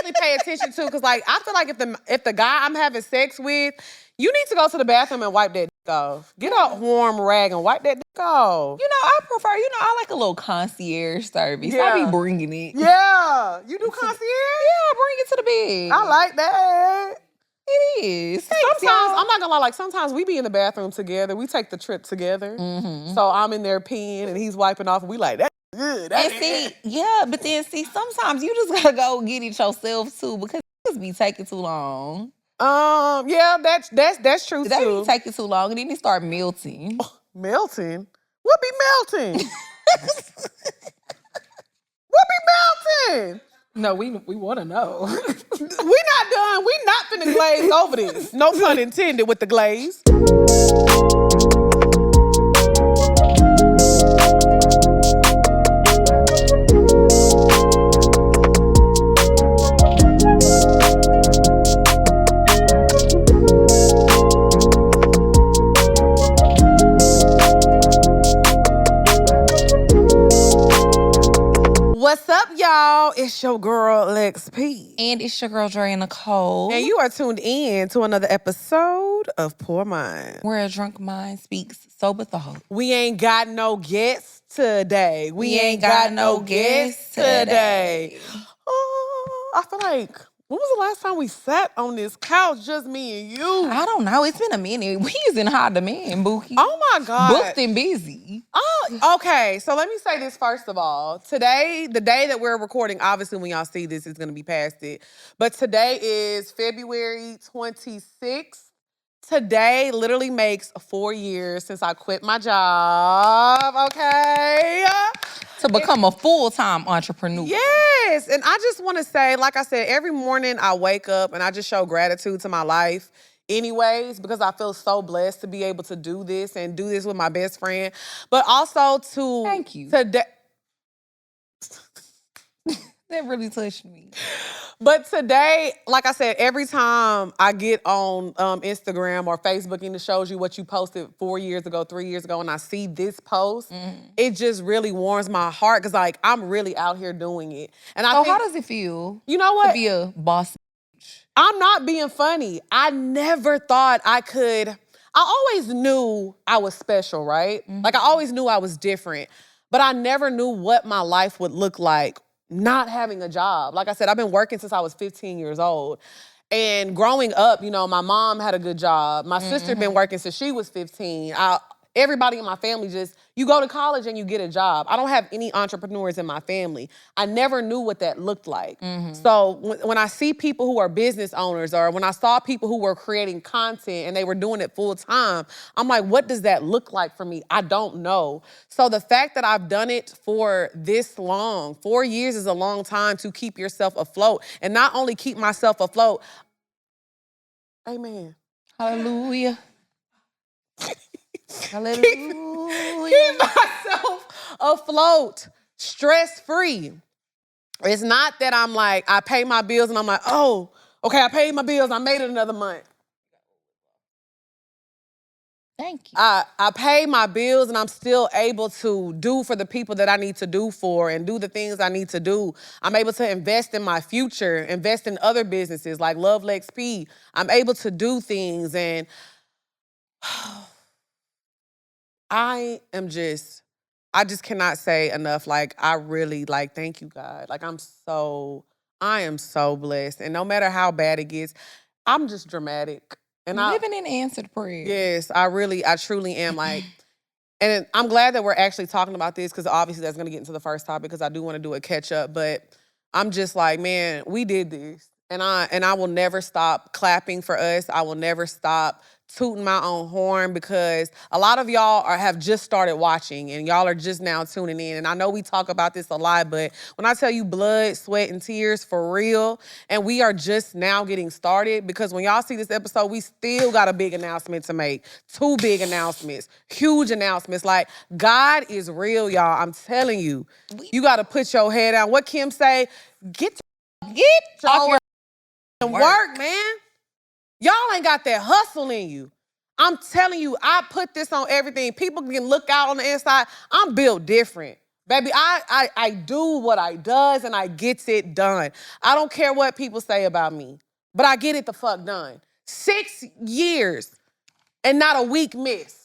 really pay attention to, because like I feel like if the guy I'm having sex with, you need to go to the bathroom and wipe that dick off. Get a warm rag and wipe that dick off. You know, I prefer, I like a little concierge service. Yeah. I be bringing it. Yeah. You do concierge? Yeah, I bring it to the bed. I like that. It is. Sometimes, I'm not gonna lie, like sometimes we be in the bathroom together. We take the trip together. So I'm in there peeing and he's wiping off and we like, that's good. But then sometimes you just gotta go get it yourself too, because it just be taking too long. Yeah, that's true That too. be taking too long and then it start melting. Melting? What be melting? What be melting? No, we want to know. We not done. We not finna glaze over this. No pun intended with the glaze. What's up, y'all? It's your girl, Lex P. And it's your girl, Dre Nicole. And you are tuned in to another episode of Poor Mind, where a drunk mind speaks sober thought. We ain't got no guests today. We ain't got no guests today. I feel like, when was the last time we sat on this couch, just me and you? I don't know. It's been a minute. We is in high demand, Bookie. Oh my God. Booked and busy. Oh, okay. So let me say this first of all. Today, the day that we're recording, obviously when y'all see this, it's going to be past it. But today is February 26th. Today literally makes 4 years since I quit my job, okay? To become a full-time entrepreneur. Yes, and I just want to say, like I said, every morning I wake up and I just show gratitude to my life anyways, because I feel so blessed to be able to do this and do this with my best friend. But also to... Thank you. Today... That really touched me. But today, like I said, every time I get on Instagram or Facebook and it shows you what you posted 4 years ago, 3 years ago, and I see this post, it just really warms my heart because, like, I'm really out here doing it. And I think, how does it feel? You know what? To be a boss. I'm not being funny. I never thought I could. I always knew I was special, right? Like, I always knew I was different. But I never knew what my life would look like not having a job. Like I said, I've been working since I was 15 years old. And growing up, my mom had a good job. My sister been working since she was 15. Everybody in my family you go to college and you get a job. I don't have any entrepreneurs in my family. I never knew what that looked like. So when I see people who are business owners, or when I saw people who were creating content and they were doing it full time, I'm like, what does that look like for me? I don't know. So the fact that I've done it for this long, 4 years is a long time to keep yourself afloat. And not only keep myself afloat, amen. Hallelujah. Hallelujah. Keep myself afloat, stress-free. It's not that I'm like, I pay my bills and I'm like, oh, okay, I paid my bills, I made it another month. Thank you. I pay my bills and I'm still able to do for the people that I need to do for and do the things I need to do. I'm able to invest in my future, invest in other businesses like Love Lex P. I'm able to do things, and I just cannot say enough. Like, I really, thank you, God. Like, I am so blessed. And no matter how bad it gets, I'm just dramatic. And living in answered prayer. Yes, I truly am. And I'm glad that we're actually talking about this, because obviously that's going to get into the first topic, because I do want to do a catch up. But I'm just like, man, we did this. And I will never stop clapping for us. I will never stop tooting my own horn, because a lot of y'all have just started watching and y'all are just now tuning in. And I know we talk about this a lot, but when I tell you blood, sweat, and tears for real, and we are just now getting started, because when y'all see this episode, we still got a big announcement to make. 2 big announcements, huge announcements. Like, God is real, y'all. I'm telling you. You got to put your head down. What Kim say? Get your work, man. Y'all ain't got that hustle in you. I'm telling you, I put this on everything. People can look out on the inside. I'm built different. Baby, I do what I does and I gets it done. I don't care what people say about me, but I get it the fuck done. 6 years and not a week missed.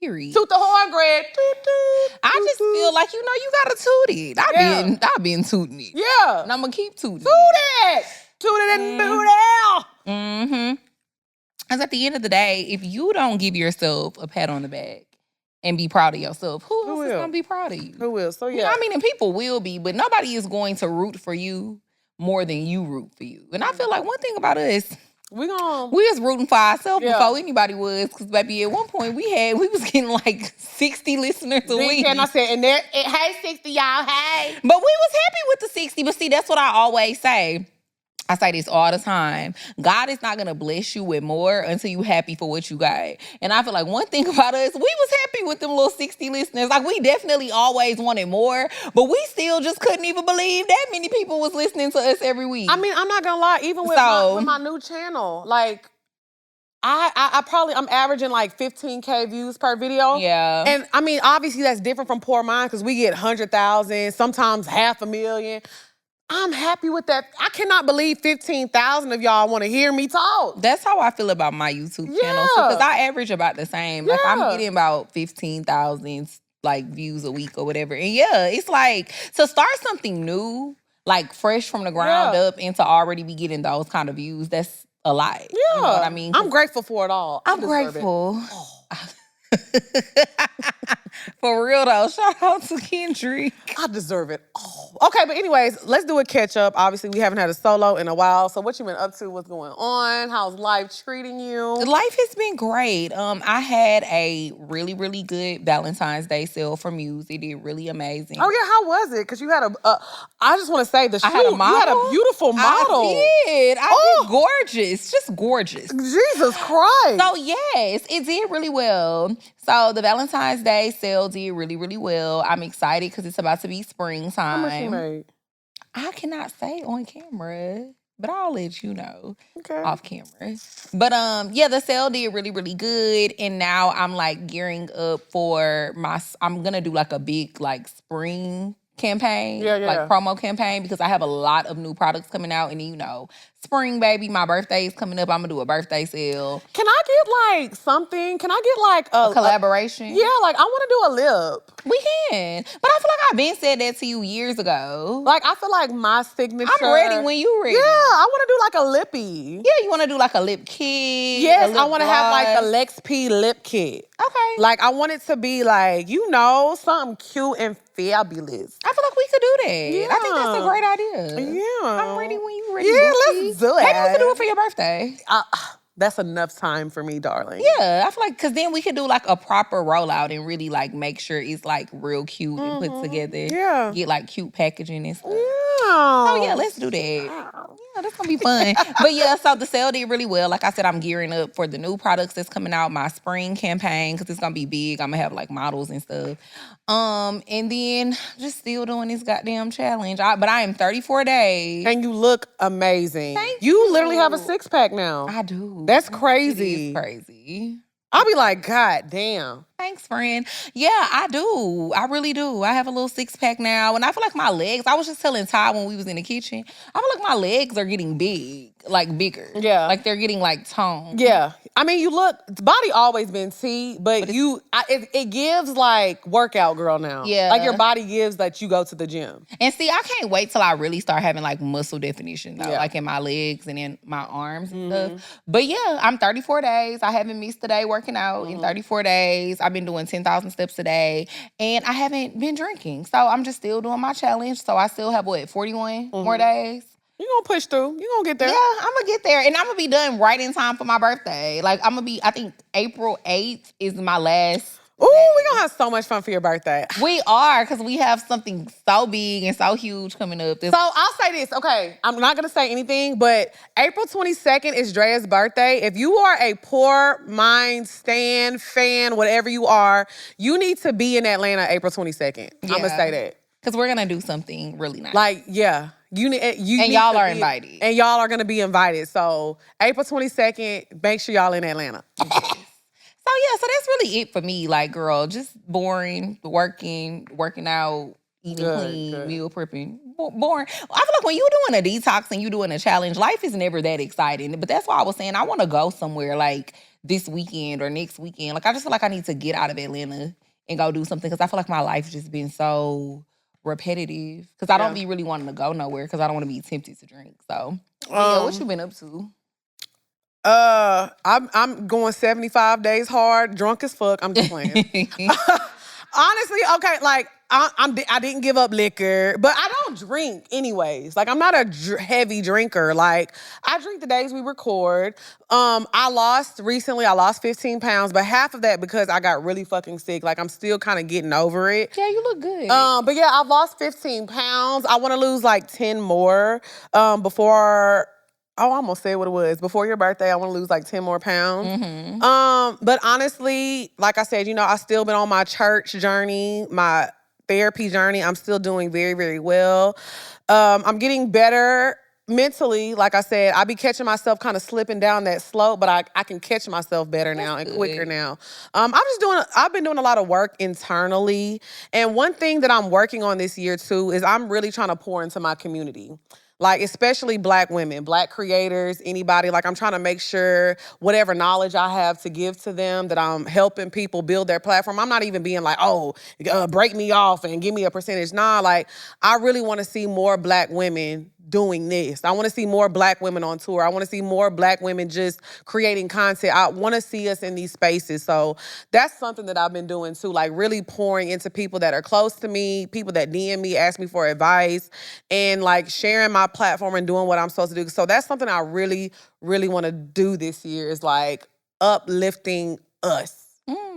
Period. Toot the horn, Greg. Toot, toot, I toot, just toot. feel like, you gotta toot it. I've been tooting it. Yeah. And I'm gonna keep tooting Toot it. it. Toot it and boot it. Mm-hmm. Because at the end of the day, if you don't give yourself a pat on the back and be proud of yourself, who else is gonna be proud of you? Who will? So yeah. You know what I mean? And people will be, but nobody is going to root for you more than you root for you. And I feel like one thing about us, we was rooting for ourselves before anybody was. Because, baby, at one point we was getting like 60 listeners a week. And I said, hey, 60, y'all, hey. But we was happy with the 60. But see, that's what I always say. I say this all the time. God is not going to bless you with more until you happy for what you got. And I feel like one thing about us, we was happy with them little 60 listeners. Like, we definitely always wanted more, but we still just couldn't even believe that many people was listening to us every week. I mean, I'm not going to lie, even with my new channel, like, I'm averaging like 15K views per video. Yeah. And I mean, obviously that's different from Poor Minds because we get 100,000, sometimes 500,000. I'm happy with that. I cannot believe 15,000 of y'all want to hear me talk. That's how I feel about my YouTube channel. Because I average about the same. Like, I'm getting about 15,000 like views a week or whatever. And yeah, it's like, to start something new, like fresh from the ground up, and to already be getting those kind of views, that's a lot. Yeah. You know what I mean? I'm grateful for it all. I'm grateful. For real though, shout out to Kendrick. I deserve it. Oh. Okay, but anyways, let's do a catch up. Obviously, we haven't had a solo in a while. So what you been up to? What's going on? How's life treating you? Life has been great. I had a really, really good Valentine's Day sale for Muse. It did really amazing. Oh yeah, how was it? Because you had I just want to say the shoot. Had a model. You had a beautiful model. I did. I did gorgeous. Just gorgeous. Jesus Christ. So yes, it did really well. So the Valentine's Day sale did really, really well. I'm excited because it's about to be springtime. How much you made? I cannot say on camera, but I'll let you know off camera. But yeah, the sale did really, really good. And now I'm like gearing up for I'm gonna do like a big like spring campaign, like promo campaign, because I have a lot of new products coming out. And spring, baby, my birthday is coming up. I'm gonna do a birthday sale. Can I get like something? Can I get like a collaboration? Yeah, like I want to do a lip. We can. But I feel like I've been said that to you years ago. Like, I feel like my signature. I'm ready when you ready. Yeah, I want to do like a lippy. Yeah, you want to do like a lip kit? Yes, I want to have like the Lex P lip kit. Okay. Like, I want it to be like, something cute and fabulous. I feel like we could do that. Yeah. I think that's a great idea. Yeah. I'm ready when you ready. Yeah, Bookie. let's do it. Maybe we could do it for your birthday. That's enough time for me, darling. Yeah, I feel like, because then we could do like a proper rollout and really like make sure it's like real cute and put together. Yeah. Get like cute packaging and stuff. Yeah. Oh yeah, let's do that. Yeah, that's gonna be fun. But yeah, so the sale did really well. Like I said, I'm gearing up for the new products that's coming out, my spring campaign, because it's gonna be big. I'm gonna have like models and stuff. And then just still doing this goddamn challenge. But I am 34 days. And you look amazing. Thank you. Literally have a 6-pack now. I do. That's crazy. It is crazy. I'll be like, God damn. Thanks, friend. Yeah, I do. I really do. I have a little 6-pack now. And I feel like my legs, I was just telling Ty when we was in the kitchen, I feel like my legs are getting big, like bigger. Yeah. Like they're getting like toned. Yeah. I mean, you look, the body always been T, but it gives like workout girl now. Yeah. Like your body gives that you go to the gym. And see, I can't wait till I really start having like muscle definition though, like in my legs and in my arms and stuff. But yeah, I'm 34 days. I haven't missed a day working out in 34 days. I've been doing 10,000 steps a day and I haven't been drinking. So I'm just still doing my challenge. So I still have 41 more days. You're going to push through. You're going to get there. Yeah, I'm going to get there. And I'm going to be done right in time for my birthday. Like, I'm going to be, I think April 8th is my last. Ooh, we're going to have so much fun for your birthday. We are, because we have something so big and so huge coming up. So I'll say this, okay? I'm not going to say anything, but April 22nd is Drea's birthday. If you are a Poor Mind stan, fan, whatever you are, you need to be in Atlanta April 22nd. I'm going to say that. Because we're going to do something really nice. Like, yeah. And y'all are invited. And y'all are going to be invited. So April 22nd, make sure y'all in Atlanta. So Oh yeah, so that's really it for me. Like, girl, just boring, working out, eating clean, meal prepping. Boring. I feel like when you doing a detox and you doing a challenge, life is never that exciting. But that's why I was saying I want to go somewhere like this weekend or next weekend. Like, I just feel like I need to get out of Atlanta and go do something because I feel like my life just been so repetitive. Because I don't be really wanting to go nowhere because I don't want to be tempted to drink. So, yeah, what you been up to? I'm going 75 days hard, drunk as fuck. I'm just playing. Honestly, okay, like I didn't give up liquor, but I don't drink anyways. Like, I'm not a heavy drinker. Like, I drink the days we record. I lost 15 pounds, but half of that because I got really fucking sick. Like, I'm still kind of getting over it. Yeah, you look good. But yeah, I've lost 15 pounds. I want to lose like 10 more before. Oh, I almost said what it was. Before your birthday, I want to lose like 10 more pounds. But honestly, like I said, I've still been on my church journey, my therapy journey. I'm still doing very, very well. I'm getting better mentally. Like I said, I be catching myself kind of slipping down that slope, but I can catch myself better now and quicker now. I've been doing a lot of work internally. And one thing that I'm working on this year too is I'm really trying to pour into my community. Like, especially Black women, Black creators, anybody. Like, I'm trying to make sure whatever knowledge I have to give to them, that I'm helping people build their platform. I'm not even being like, break me off and give me a percentage. Nah, like, I really want to see more Black women doing this. I want to see more Black women on tour. I want to see more Black women just creating content. I want to see us in these spaces. So that's something that I've been doing too, like really pouring into people that are close to me, people that DM me, ask me for advice, and like sharing my platform and doing what I'm supposed to do. So that's something I really, really want to do this year, is like uplifting us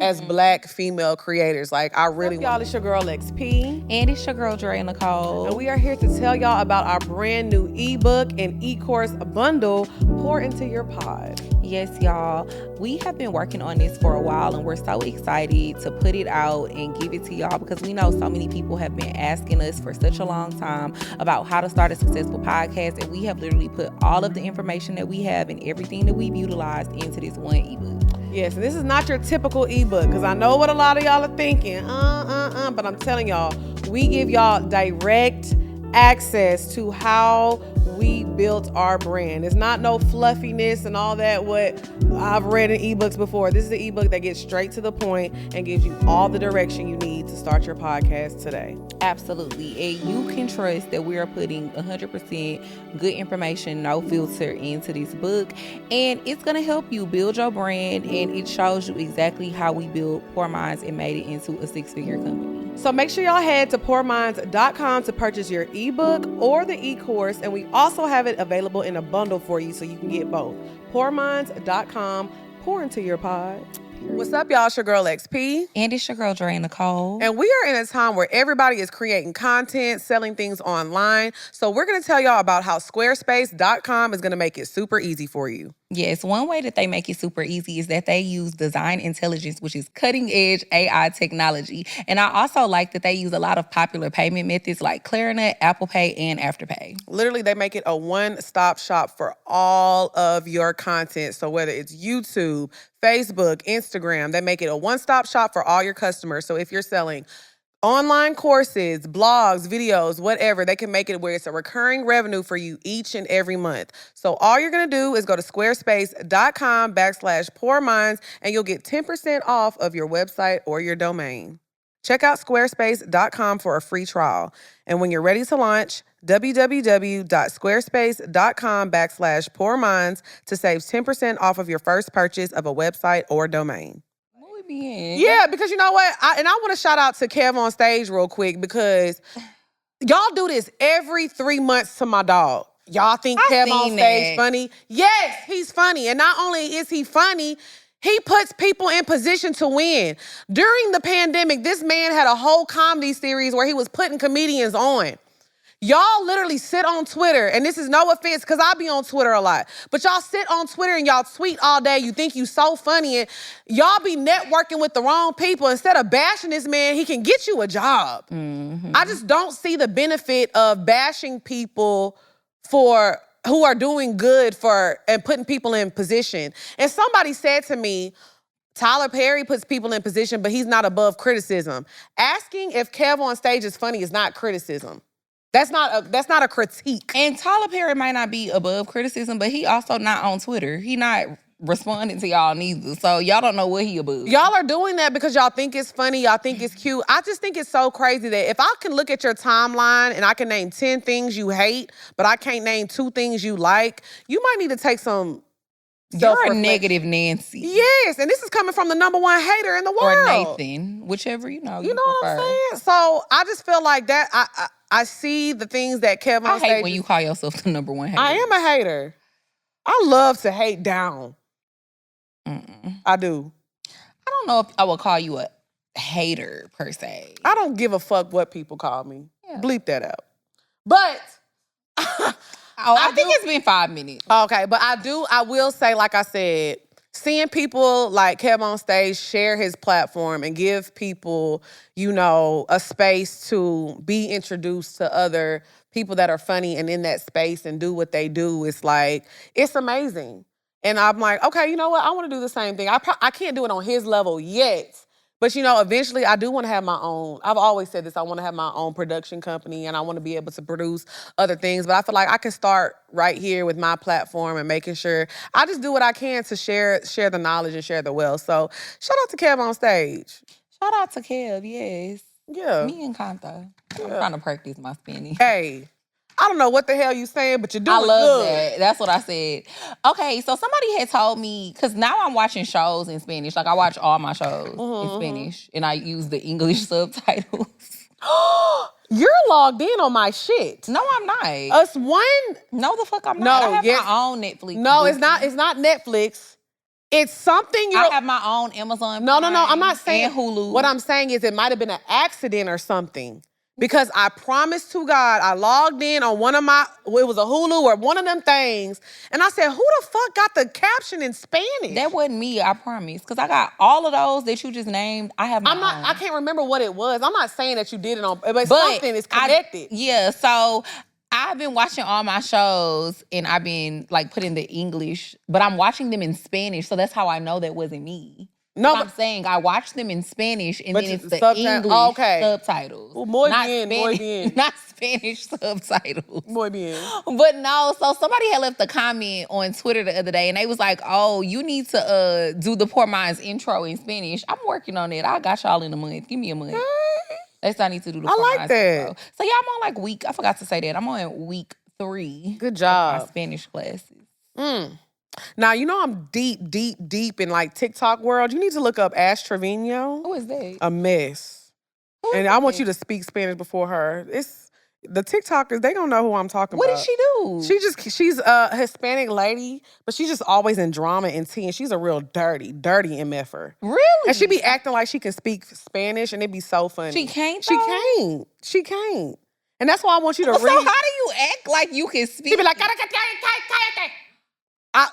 as Black female creators. Like, I really want. Y'all, it's your girl XP. And it's your girl Dre Nicole. And we are here to tell y'all about our brand new ebook and e-course bundle, Pour Into Your Pod. Yes, y'all. We have been working on this for a while, and we're so excited to put it out and give it to y'all because we know so many people have been asking us for such a long time about how to start a successful podcast, and we have literally put all of the information that we have and everything that we've utilized into this one ebook. Yes, and this is not your typical ebook, because I know what a lot of y'all are thinking. But I'm telling y'all, we give y'all direct access to how we built our brand. It's not no fluffiness and all that what I've read in ebooks before. This is the ebook that gets straight to the point and gives you all the direction you need to start your podcast today. Absolutely. And you can trust that we are putting 100% good information, no filter, into this book. And it's going to help you build your brand, and it shows you exactly how we built Pour Minds and made it into a 6-figure company. So make sure y'all head to pourminds.com to purchase your ebook or the e-course, and we also have it available in a bundle for you so you can get both. Pourminds.com, pour into your pod. What's up, y'all? It's your girl XP. And it's your girl Dre Nicole. And we are in a time where everybody is creating content, selling things online. So we're going to tell y'all about how squarespace.com is going to make it super easy for you. Yes, one way that they make it super easy is that they use design intelligence, which is cutting-edge AI technology. And I also like that they use a lot of popular payment methods like Klarna, Apple Pay, and Afterpay. Literally, they make it a one-stop shop for all of your content. So whether it's YouTube, Facebook, Instagram, they make it a one-stop shop for all your customers. So if you're selling online courses, blogs, videos, whatever, they can make it where it's a recurring revenue for you each and every month. So all you're going to do is go to squarespace.com/pourminds and you'll get 10% off of your website or your domain. Check out squarespace.com for a free trial. And when you're ready to launch, www.squarespace.com/pourminds to save 10% off of your first purchase of a website or domain. Yeah, because you know what? I want to shout out to Kev on Stage real quick, because y'all do this every 3 months to my dog. Y'all think Kev on Stage funny? Yes, he's funny. And not only is he funny, he puts people in position to win. During the pandemic, this man had a whole comedy series where he was putting comedians on. Y'all literally sit on Twitter, and this is no offense, because I be on Twitter a lot, but y'all sit on Twitter and y'all tweet all day. You think you so funny, and y'all be networking with the wrong people. Instead of bashing this man, he can get you a job. I just don't see the benefit of bashing people who are doing good and putting people in position. And somebody said to me, Tyler Perry puts people in position, but he's not above criticism. Asking if Kev on stage is funny is not criticism. That's not a critique. And Tyler Perry might not be above criticism, but he also not on Twitter. He not responding to y'all neither. So y'all don't know what he above. Y'all are doing that because y'all think it's funny, y'all think it's cute. I just think it's so crazy that if I can look at your timeline and I can name 10 things you hate, but I can't name 2 things you like, you might need to take some You're a negative Nancy. Yes, and this is coming from the #1 hater in the world. Or Nathan, whichever you know what I'm saying? So I just feel like that I see the things that Kevin I hate when you call yourself the #1 hater. I am a hater. I love to hate down. I do. I don't know if I would call you a hater per se. I don't give a fuck what people call me. Yeah. Bleep that out. But I think it's been 5 minutes. Okay, but I will say, like I said, seeing people like Kev on stage share his platform and give people, a space to be introduced to other people that are funny and in that space and do what they do, it's amazing. And I'm like, okay, you know what? I want to do the same thing. I can't do it on his level yet. But, eventually I do want to have my own. I've always said this. I want to have my own production company and I want to be able to produce other things. But I feel like I can start right here with my platform and making sure I just do what I can to share the knowledge and share the wealth. So shout out to Kev on stage. Shout out to Kev, yes. Yeah. Me and Kanta. I'm trying to practice my Spanish. Hey. I don't know what the hell you saying, but you're doing good. I love that. That's what I said. Okay, so somebody had told me, because now I'm watching shows in Spanish. Like, I watch all my shows in Spanish, and I use the English subtitles. You're logged in on my shit. No, I'm not. Us one? No, the fuck I'm not. I have my own Netflix. No, it's not Netflix. It's something I have my own Amazon No, I'm not saying and Hulu. What I'm saying is it might have been an accident or something. Because I promised to God, I logged in on it was a Hulu or one of them things, and I said, who the fuck got the caption in Spanish? That wasn't me, I promise. Because I got all of those that you just named. I have my own. I can't remember what it was. I'm not saying that you did it but something is connected. So I've been watching all my shows, and I've been putting the English, but I'm watching them in Spanish, so that's how I know that wasn't me. No, I'm saying I watched them in Spanish, and then it's the English subtitles. Well, muy bien. Not Spanish subtitles. Muy bien. But no, so somebody had left a comment on Twitter the other day, and they was like, oh, you need to do the Poor Minds intro in Spanish. I'm working on it. I got y'all in a month. Give me a month. That's what I need to do the Poor Minds intro. So yeah, I'm on I forgot to say that. I'm on week 3. Good job. Of my Spanish classes. Now, I'm deep in TikTok world. You need to look up Ash Trevino. Who is that? A mess. And I want you to speak Spanish before her. It's the TikTokers, they don't know who I'm talking about. What did she do? She's a Hispanic lady, but she's just always in drama and tea, and she's a real dirty MFer. Really? And she be acting like she can speak Spanish, and it'd be so funny. She can't, though? She can't. And that's why I want you to read. So how do you act like you can speak? She be like,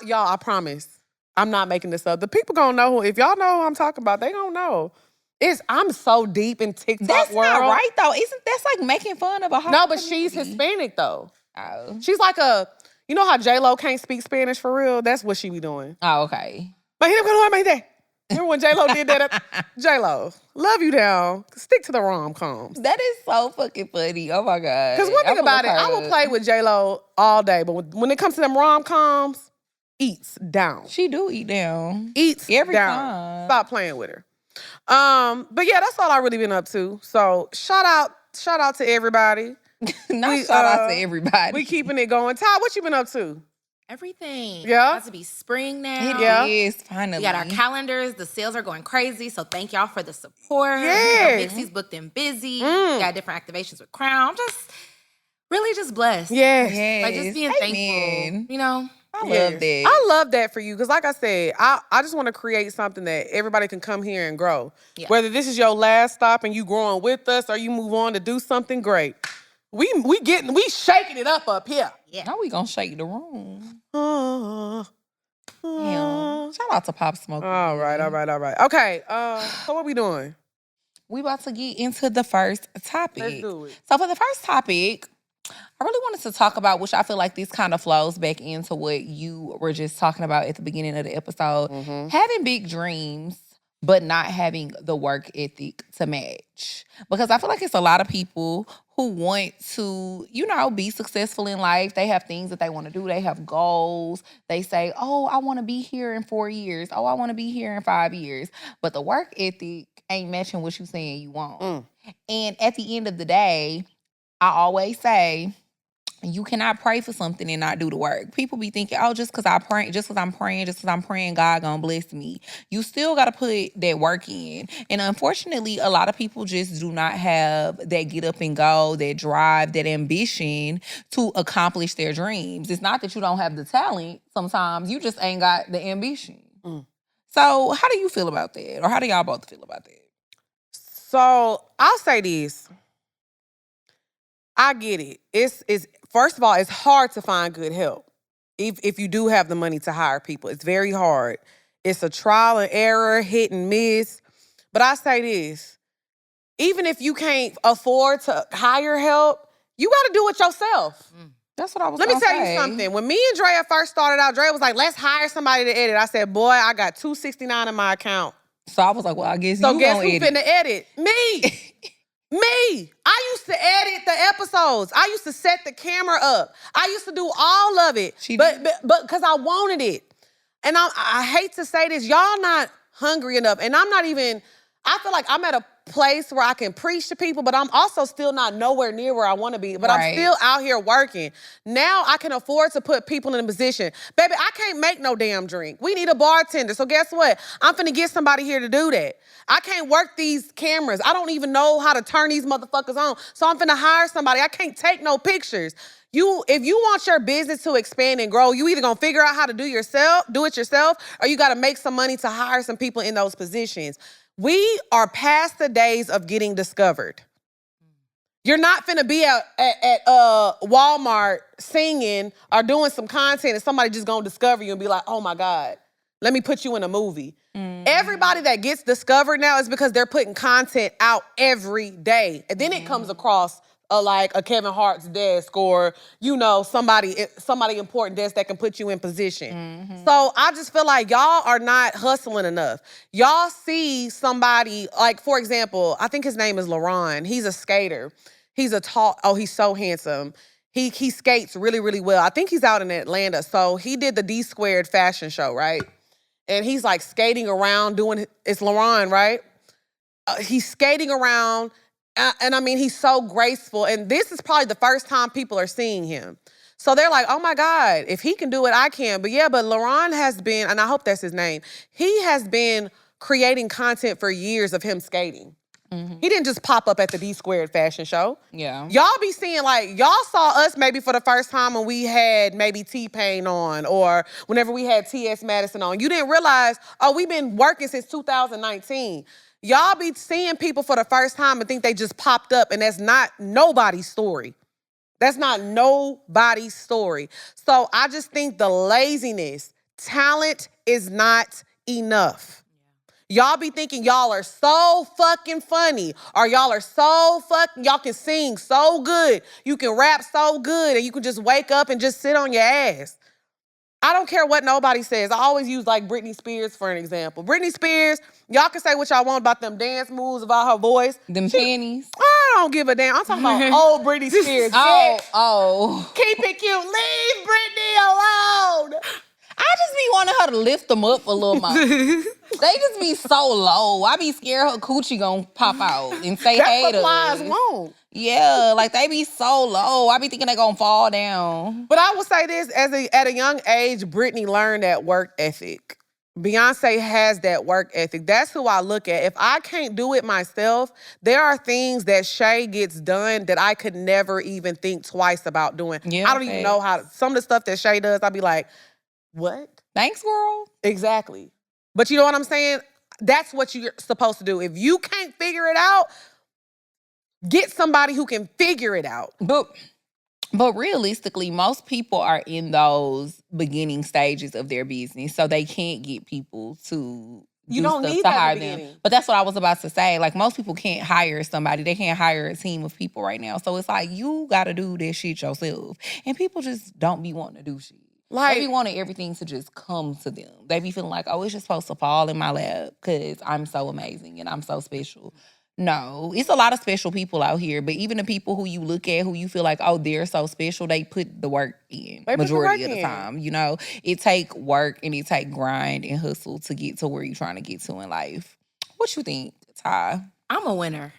y'all, I promise. I'm not making this up. The people gonna know if y'all know who I'm talking about, they gonna know. I'm so deep in TikTok That's world. That's not right, though. That's like making fun of a whole No, but she's Hispanic, though. Oh. She's like you know how J-Lo can't speak Spanish for real? That's what she be doing. Oh, okay. But remember when J-Lo did that? J-Lo, love you down. Stick to the rom-coms. That is so fucking funny. Oh, my God. Because one thing about it, I will play with J-Lo all day, but when it comes to them rom-coms, eats down. She do eat down. Eats every down. time. Stop playing with her. But yeah, that's all I really been up to. So shout out to everybody. Shout out to everybody. We keeping it going. Ty, what you been up to? Everything. Yeah. About to be spring now. It is, finally. We got our calendars. The sales are going crazy. So thank y'all for the support. Yeah. Bixie's booked and busy. We got different activations with Crown. I'm just really just blessed. Yes. Just being thankful. I love that. I love that for you because, like I said, I just want to create something that everybody can come here and grow. Yeah. Whether this is your last stop and you growing with us or you move on to do something great. We shaking it up here. Yeah. Now we gonna shake the room. Damn. Shout out to Pop Smoke. All right. Okay, so what we doing? We about to get into the first topic. Let's do it. So for the first topic, I really wanted to talk about, which I feel like this kind of flows back into what you were just talking about at the beginning of the episode, having big dreams but not having the work ethic to match. Because I feel like it's a lot of people who want to, be successful in life. They have things that they want to do. They have goals. They say, oh, I want to be here in 4 years. Oh, I want to be here in 5 years. But the work ethic ain't matching what you saying you want. And at the end of the day, I always say, you cannot pray for something and not do the work. People be thinking, oh, just because I'm praying, God gonna bless me. You still gotta put that work in. And unfortunately, a lot of people just do not have that get up and go, that drive, that ambition to accomplish their dreams. It's not that you don't have the talent. Sometimes you just ain't got the ambition. So how do you feel about that? Or how do y'all both feel about that? So I'll say this. I get it. It's first of all, it's hard to find good help. If you do have the money to hire people, it's very hard. It's a trial and error, hit and miss. But I say this, even if you can't afford to hire help, you got to do it yourself. That's what I was Let me tell you something. When me and Drea first started out, Drea was like, let's hire somebody to edit. I said, boy, I got $269 in my account. So I was like, well, I guess so you guess gonna who's edit. finna edit? Me. Me. I used to edit the episodes. I used to set the camera up. I used to do all of it. But because I wanted it. And I hate to say this, y'all not hungry enough. And I feel like I'm at a place where I can preach to people, but I'm also still not nowhere near where I want to be. But I'm still out here working. Now I can afford to put people in a position. Baby, I can't make no damn drink. We need a bartender. So guess what? I'm finna get somebody here to do that. I can't work these cameras. I don't even know how to turn these motherfuckers on. So I'm finna hire somebody. I can't take no pictures. If you want your business to expand and grow, you either gonna figure out how to do it yourself, or you gotta make some money to hire some people in those positions. We are past the days of getting discovered. You're not finna be at Walmart singing or doing some content and somebody just gonna discover you and be like, oh my God, let me put you in a movie. Everybody that gets discovered now is because they're putting content out every day. And then it comes across like a Kevin Hart's desk or, somebody important desk that can put you in position. So I just feel like y'all are not hustling enough. Y'all see somebody, like, for example, I think his name is LaRon. He's a skater. He's he's so handsome. He skates really, really well. I think he's out in Atlanta. So he did the D Squared fashion show, right? And he's like skating around it's LaRon, right? He's skating around. And I mean, he's so graceful. And this is probably the first time people are seeing him. So they're like, oh my God, if he can do it, I can. But LaRon has been, and I hope that's his name, he has been creating content for years of him skating. He didn't just pop up at the D Squared fashion show. Yeah. Y'all be seeing, like, y'all saw us maybe for the first time when we had maybe T-Pain on or whenever we had T.S. Madison on. You didn't realize, we've been working since 2019. Y'all be seeing people for the first time and think they just popped up, and that's not nobody's story. That's not nobody's story. So I just think the laziness, talent is not enough. Y'all be thinking y'all are so fucking funny, or y'all can sing so good, you can rap so good, and you can just wake up and just sit on your ass. I don't care what nobody says. I always use like Britney Spears for an example. Britney Spears, y'all can say what y'all want about them dance moves, about her voice. Them panties. I don't give a damn. I'm talking about old Britney Spears. Oh. Keep it cute. Leave Britney alone. I just be wanting her to lift them up a little more. They just be so low. I be scared her coochie gonna pop out and say hey to That's us. what flies won't. Yeah, like they be so low. I be thinking they gonna fall down. But I will say this, at a young age, Britney learned that work ethic. Beyonce has that work ethic. That's who I look at. If I can't do it myself, there are things that Shay gets done that I could never even think twice about doing. Yeah, I don't even know how. Some of the stuff that Shay does, I'll be like, what? Thanks, girl. Exactly. But you know what I'm saying? That's what you're supposed to do. If you can't figure it out, get somebody who can figure it out. But realistically, most people are in those beginning stages of their business, so they can't get people to You don't need that hire at the them. beginning. But that's what I was about to say. Like, most people can't hire somebody. They can't hire a team of people right now. So it's like, you got to do this shit yourself. And people just don't be wanting to do shit. Like, They be wanting everything to just come to them. They be feeling like, oh, it's just supposed to fall in my lap because I'm so amazing and I'm so special. No, it's a lot of special people out here, but even the people who you look at, who you feel like, oh, they're so special, they put the work in majority of the time. You know, it take work and it take grind and hustle to get to where you're trying to get to in life. What you think, Ty? I'm a winner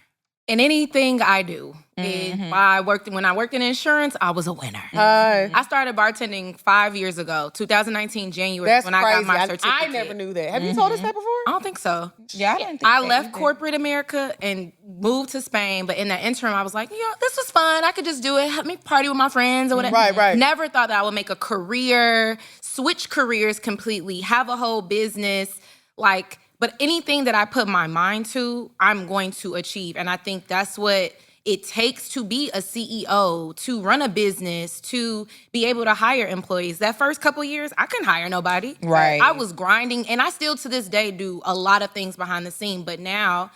in anything I do. When I worked in insurance, I was a winner. I started bartending 5 years ago, 2019 January. That's when I crazy. got my certificate. I never knew that. Have you told us that before? I don't think so. Yeah, I didn't think I that left either. corporate America and moved to Spain, but in that interim, I was like, this was fun. I could just do it, help me party with my friends or whatever. Right. Never thought that I would make a career, switch careers completely, have a whole business, but anything that I put my mind to, I'm going to achieve. And I think that's what it takes to be a CEO, to run a business, to be able to hire employees. That first couple years, I couldn't hire nobody. Right. I was grinding, and I still to this day do a lot of things behind the scene. But now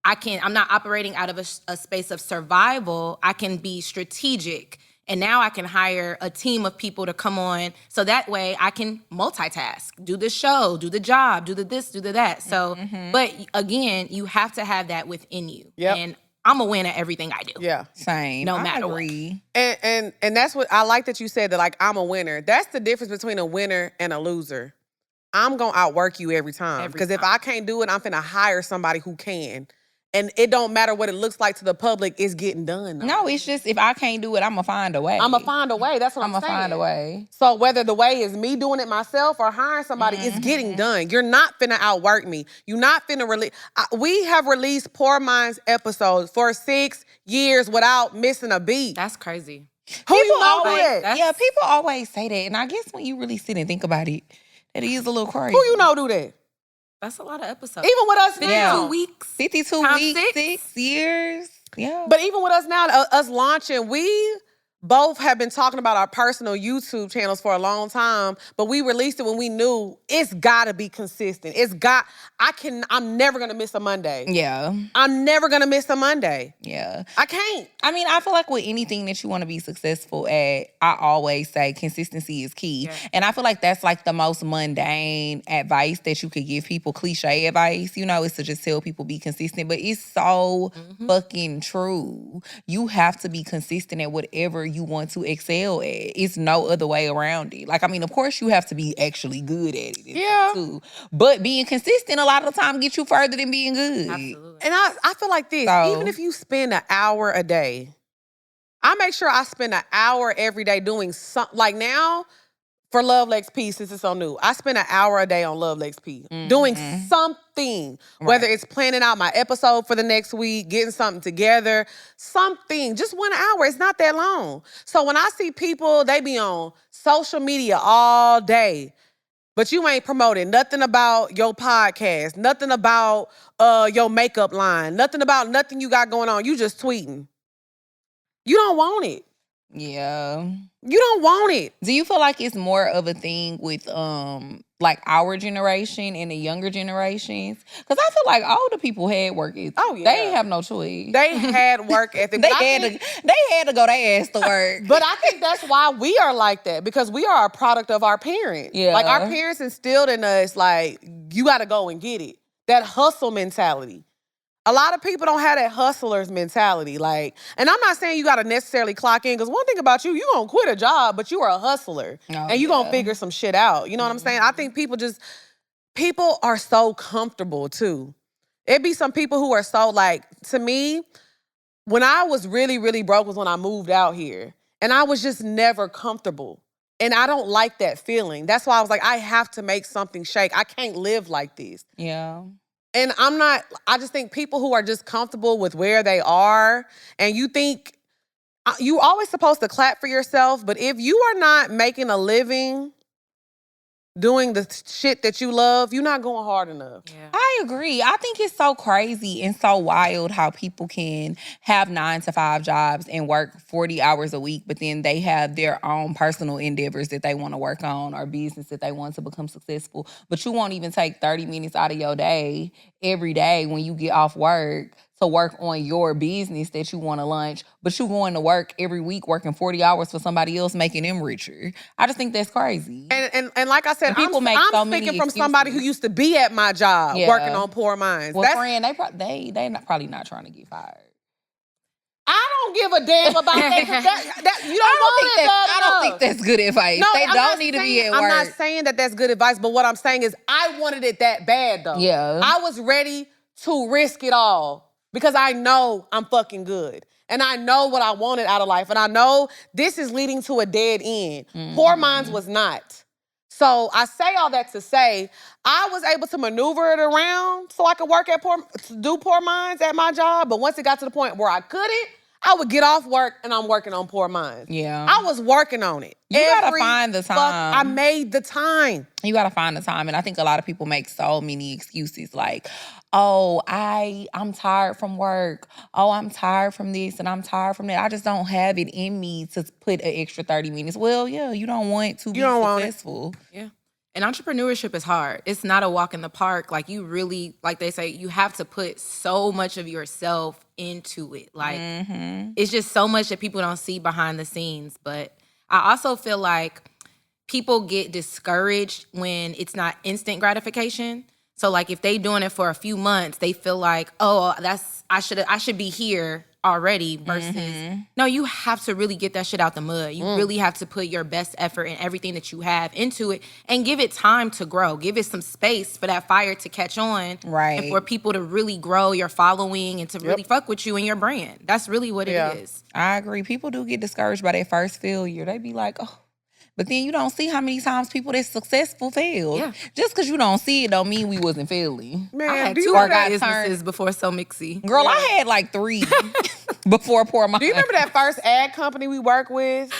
I'm not operating out of a space of survival. I can be strategic. And now I can hire a team of people to come on so that way I can multitask, do the show, do the job, do the this, do the that. So, but again, you have to have that within you. Yep. And I'm a winner at everything I do. Yeah. Same. No I matter agree. And that's what I like that you said that, like, I'm a winner. That's the difference between a winner and a loser. I'm going to outwork you every time. Because if I can't do it, I'm finna hire somebody who can. And it don't matter what it looks like to the public, it's getting done. Though. No, it's just if I can't do it, I'm going to find a way. I'm going to find a way. That's what I'm saying. I'm going to find a way. So whether the way is me doing it myself or hiring somebody, it's getting done. You're not finna outwork me. You're not finna release. We have released Poor Minds episodes for 6 years without missing a beat. That's crazy. Who you know that? Yeah, people always say that. And I guess when you really sit and think about it, it is a little crazy. Who you know do that? That's a lot of episodes. Even with us now. 52 weeks. 52 Times weeks, 6. 6 years. Yeah. But even with us now, us launching, we both have been talking about our personal YouTube channels for a long time, but we released it when we knew it's gotta be consistent. I'm never gonna miss a Monday. Yeah. I'm never gonna miss a Monday. Yeah. I can't. I mean, I feel like with anything that you want to be successful at, I always say consistency is key. Yeah. And I feel like that's like the most mundane advice that you could give people, cliche advice, is to just tell people be consistent. But it's so fucking true. You have to be consistent at whatever you want to excel at. It's no other way around it. Like, I mean, of course you have to be actually good at it. Yeah. Too. But being consistent a lot of the time gets you further than being good. Absolutely. And I feel like this, So- even if you spend an hour a day, I make sure I spend an hour every day doing something. Like now, for Love Lex P, since it's so new, I spend an hour a day on Love Lex P, doing something, whether it's planning out my episode for the next week, getting something together, something, just 1 hour. It's not that long. So when I see people, they be on social media all day, but you ain't promoting nothing about your podcast, nothing about your makeup line, nothing about nothing you got going on. You just tweeting. You don't want it. Yeah. You don't want it. Do you feel like it's more of a thing with like our generation and the younger generations? Because I feel like older people had work ethic. Oh, yeah. They ain't have no choice. They had work ethic. They had to go their ass to work. But I think that's why we are like that, because we are a product of our parents. Yeah. Like, our parents instilled in us, like, you got to go and get it. That hustle mentality. A lot of people don't have that hustler's mentality. Like, and I'm not saying you got to necessarily clock in, because one thing about you going to quit a job, but you are a hustler. And you going to figure some shit out. You know what I'm saying? I think people are so comfortable too. It'd be some people who are so, like, to me, when I was really, really broke was when I moved out here. And I was just never comfortable. And I don't like that feeling. That's why I was like, I have to make something shake. I can't live like this. Yeah. And I just think people who are just comfortable with where they are, and you think, you're always supposed to clap for yourself, but if you are not making a living doing the shit that you love, you're not going hard enough. Yeah. I agree. I think it's so crazy and so wild how people can have 9-to-5 jobs and work 40 hours a week, but then they have their own personal endeavors that they want to work on or business that they want to become successful. But you won't even take 30 minutes out of your day every day when you get off work to work on your business that you want to launch, but you going to work every week working 40 hours for somebody else, making them richer. I just think that's crazy. And like I said, And people make I'm so speaking many from somebody who excuses. used to be at my job working on Poor Minds. Well, friend, they probably not trying to get fired. I don't give a damn about that. You don't want it bad I don't think that's good advice. No, they I'm don't not need to saying- be at work. I'm not saying that that's good advice, but what I'm saying is I wanted it that bad, though. Yeah. I was ready to risk it all because I know I'm fucking good. And I know what I wanted out of life. And I know this is leading to a dead end. Poor Minds was not. So I say all that to say, I was able to maneuver it around so I could work at do Poor Minds at my job. But once it got to the point where I couldn't, I would get off work and I'm working on Poor Minds. Yeah. I was working on it. You gotta find the time. I made the time. You gotta find the time. And I think a lot of people make so many excuses like, oh, I'm tired from work. Oh, I'm tired from this and I'm tired from that. I just don't have it in me to put an extra 30 minutes. Well, yeah, you don't want to be successful. Yeah. And entrepreneurship is hard. It's not a walk in the park. Like you really, like they say, you have to put so much of yourself into it. Like it's just so much that people don't see behind the scenes. But I also feel like people get discouraged when it's not instant gratification. So like if they doing it for a few months, they feel like, oh, I should be here already versus no, you have to really get that shit out the mud. You really have to put your best effort and everything that you have into it and give it time to grow. Give it some space for that fire to catch on. Right. And for people to really grow your following and to really fuck with you and your brand. That's really what it is. I agree. People do get discouraged by their first failure. They be like, oh. But then you don't see how many times people that's successful failed. Yeah. Just because you don't see it don't mean we wasn't failing. Man, I had 2 businesses before So Mixy. Girl, I had like 3 before Poor Minds. Do you remember that first ad company we worked with?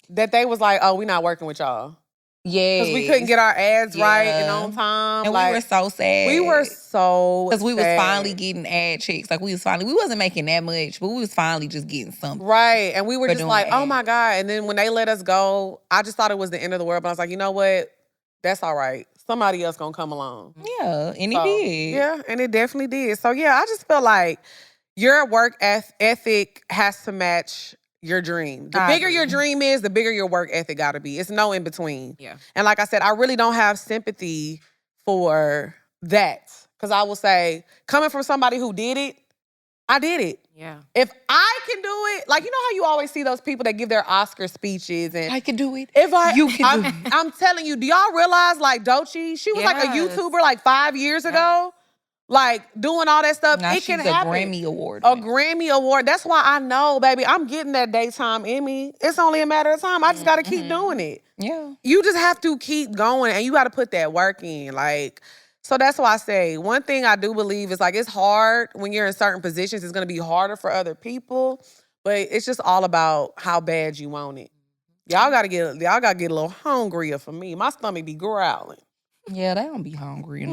That they was like, oh, we not working with y'all. Yeah. Because we couldn't get our ads right and on time. And we were so sad. We were so because we was finally getting ad checks. Like we wasn't making that much, but we was finally just getting something. Right. And we were just like, oh ads. my God. And then when they let us go, I just thought it was the end of the world. But I was like, you know what? That's all right. Somebody else gonna come along. Yeah, and it did. Yeah, and it definitely did. So yeah, I just feel like your work ethic has to match your dream. The bigger your dream is, the bigger your work ethic gotta be. It's no in between. Yeah. And like I said, I really don't have sympathy for that. Because I will say, coming from somebody who did it, I did it. Yeah. If I can do it, like, you know how you always see those people that give their Oscar speeches and I can do it. you can do it. I'm telling you, do y'all realize like Doechii, she was like a YouTuber like 5 years ago? Like doing all that stuff. Now it can she's happen. A Grammy Award. A Grammy Award. That's why I know, baby, I'm getting that daytime Emmy. It's only a matter of time. I just gotta keep doing it. Yeah. You just have to keep going and you gotta put that work in. Like, so that's why I say one thing I do believe is like it's hard when you're in certain positions. It's gonna be harder for other people, but it's just all about how bad you want it. Y'all gotta get a little hungrier for me. My stomach be growling. Yeah, they don't be hungry.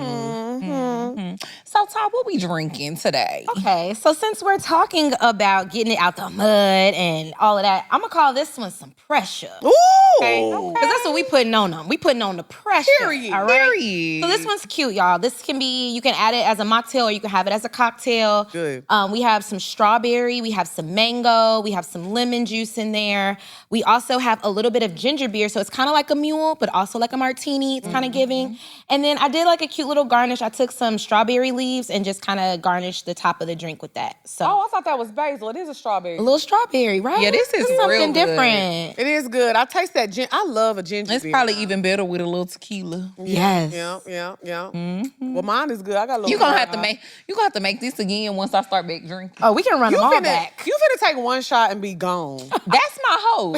So, Todd, what we drinking today? Okay, so since we're talking about getting it out the mud and all of that, I'm gonna call this one some pressure. Ooh! Because that's what we putting on them. We putting on the pressure. Period. All right? Period. So this one's cute, y'all. This can be, you can add it as a mocktail or you can have it as a cocktail. Good. We have some strawberry, we have some mango, we have some lemon juice in there. We also have a little bit of ginger beer, so it's kind of like a mule, but also like a martini. It's kind of giving. And then I did like a cute little garnish. I took some strawberry leaves and just kind of garnished the top of the drink with that. So Oh, I thought that was basil. It is a strawberry. a little strawberry, right? Yeah, this is something real good. different. It is good. I taste that I love a ginger It's beer. probably even better with a little tequila. Yes. Yeah. Well, mine is good. I got a little. You gonna have to make this again once I start back drinking. Oh, we can run them all back. You finna take one shot and be gone. That's my hope.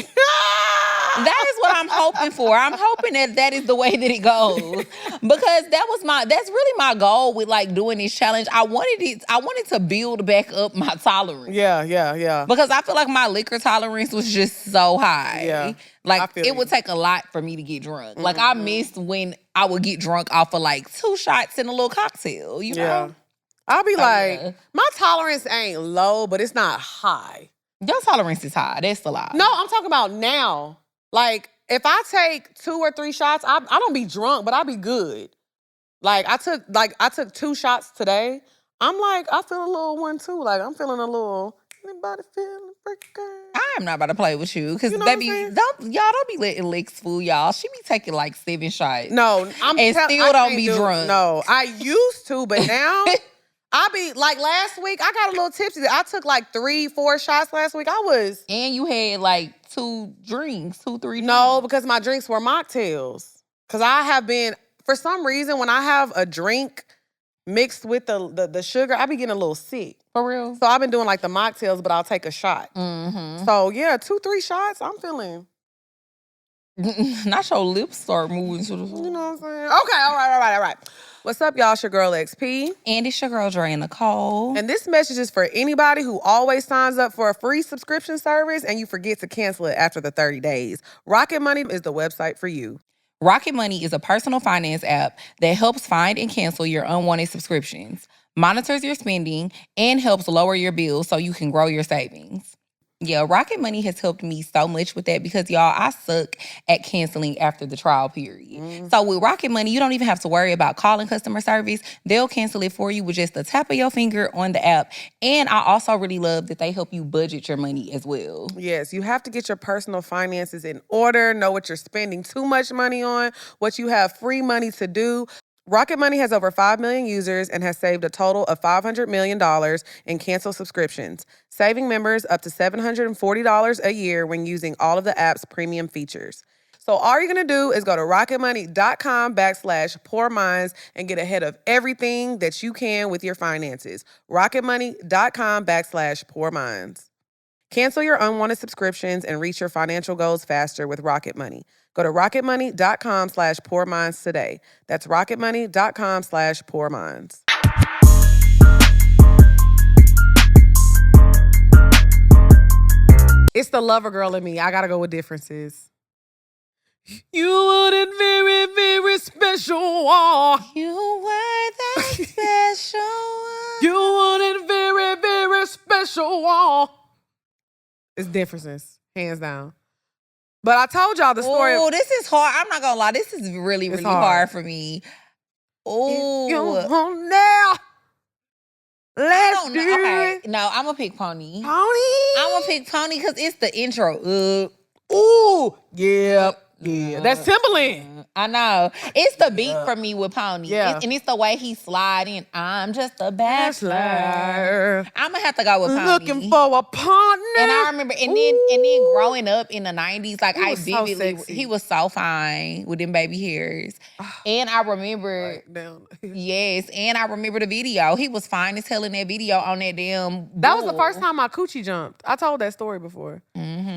That is what I'm hoping for. I'm hoping that is the way that it goes. Because that's really my goal with like doing this challenge. I wanted to build back up my tolerance. Yeah. Because I feel like my liquor tolerance was just so high. Yeah. Like it would take a lot for me to get drunk. Like I missed when I would get drunk off of like 2 shots and a little cocktail, you know? I'll be like, my tolerance ain't low, but it's not high. Your tolerance is high. That's a lot. No, I'm talking about now. Like, if I take 2 or 3 shots, I don't be drunk, but I be good. Like I took 2 shots today. I'm like, I feel a little one too. Like, I'm feeling a little, anybody feeling freaking? I'm not about to play with you because You know what I'm baby, saying? don't be letting licks fool y'all. She be taking like 7 shots. No, still don't be drunk. No, I used to, but now I be like last week. I got a little tipsy. I took like 3-4 shots last week. And you had like 2 drinks, 2-3 drinks. No, because my drinks were mocktails. Because I have been, for some reason, when I have a drink mixed with the sugar, I be getting a little sick. For real? So I've been doing like the mocktails, but I'll take a shot. Mm-hmm. So yeah, 2-3 shots, I'm feeling. Not your lips start moving to the You know what I'm saying? Okay, all right. What's up, y'all? It's your girl XP. And it's your girl, Dre and Nicole. And this message is for anybody who always signs up for a free subscription service and you forget to cancel it after the 30 days. Rocket Money is the website for you. Rocket Money is a personal finance app that helps find and cancel your unwanted subscriptions, monitors your spending, and helps lower your bills so you can grow your savings. Yeah, Rocket Money has helped me so much with that because, y'all, I suck at canceling after the trial period. So with Rocket Money, you don't even have to worry about calling customer service. They'll cancel it for you with just the tap of your finger on the app. And I also really love that they help you budget your money as well. Yes, you have to get your personal finances in order, know what you're spending too much money on, what you have free money to do. Rocket Money has over 5 million users and has saved a total of $500 million in canceled subscriptions, saving members up to $740 a year when using all of the app's premium features. So all you're going to do is go to rocketmoney.com/poorminds and get ahead of everything that you can with your finances. rocketmoney.com/poorminds. Cancel your unwanted subscriptions and reach your financial goals faster with Rocket Money. Go to rocketmoney.com/poorminds today. That's rocketmoney.com/poorminds. It's the lover girl in me. I gotta go with differences. You were that very, very special one. You were that special one. You were that very, very special one. It's differences, hands down. But I told y'all the story. Oh, this is hard. I'm not gonna lie. This is really, really hard for me. Oh, You want now? Let's do okay. it. No, I'm gonna pick Pony. Pony. I'm gonna pick Pony because it's the intro. Ooh, yeah. That's Timberland. I know. It's the beat for me with Pony. Yeah. And it's the way he slide in. I'm just a bachelor. I'm gonna have to go with Pony. Looking for a partner. And I remember, and then growing up in the 90s, like I vividly, sexy. he was so fine with them baby hairs. And I remember, yes, and I remember the video. He was fine as hell in that video on that damn That was the bull. first time my coochie jumped. I told that story before.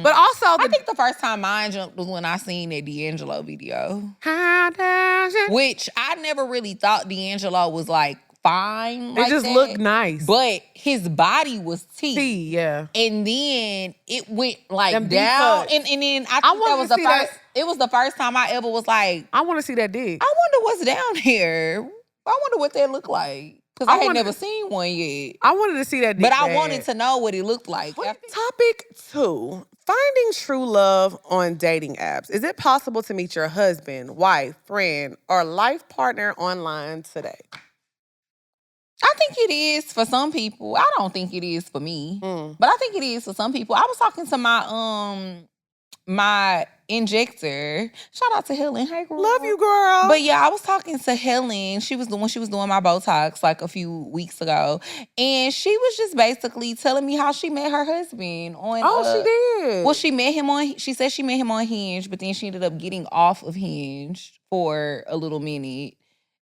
But also, I think the first time mine jumped was when I seen that D'Angelo video. how does it? Which I never really thought D'Angelo was like fine. It just looked nice. But his body was T, yeah. And then it went like Them down. D-cuts. And then I I think that wanted was to the see first. that. It was the first time I ever was like, I want to see that dick. I wonder what's down here. I wonder what that looked like. Because I had never seen one yet. I wanted to see that dick. But I bad. wanted to know what it looked like. Topic 2. Finding true love on dating apps. Is it possible to meet your husband, wife, friend, or life partner online today? I think it is for some people. I don't think it is for me. But I think it is for some people. I was talking to my injector. Shout out to Helen. Hey, girl. Love you, girl. But yeah, I was talking to Helen. She was doing my Botox like a few weeks ago. And she was just basically telling me how she met her husband on she did. Well, she said she met him on Hinge, but then she ended up getting off of Hinge for a little minute.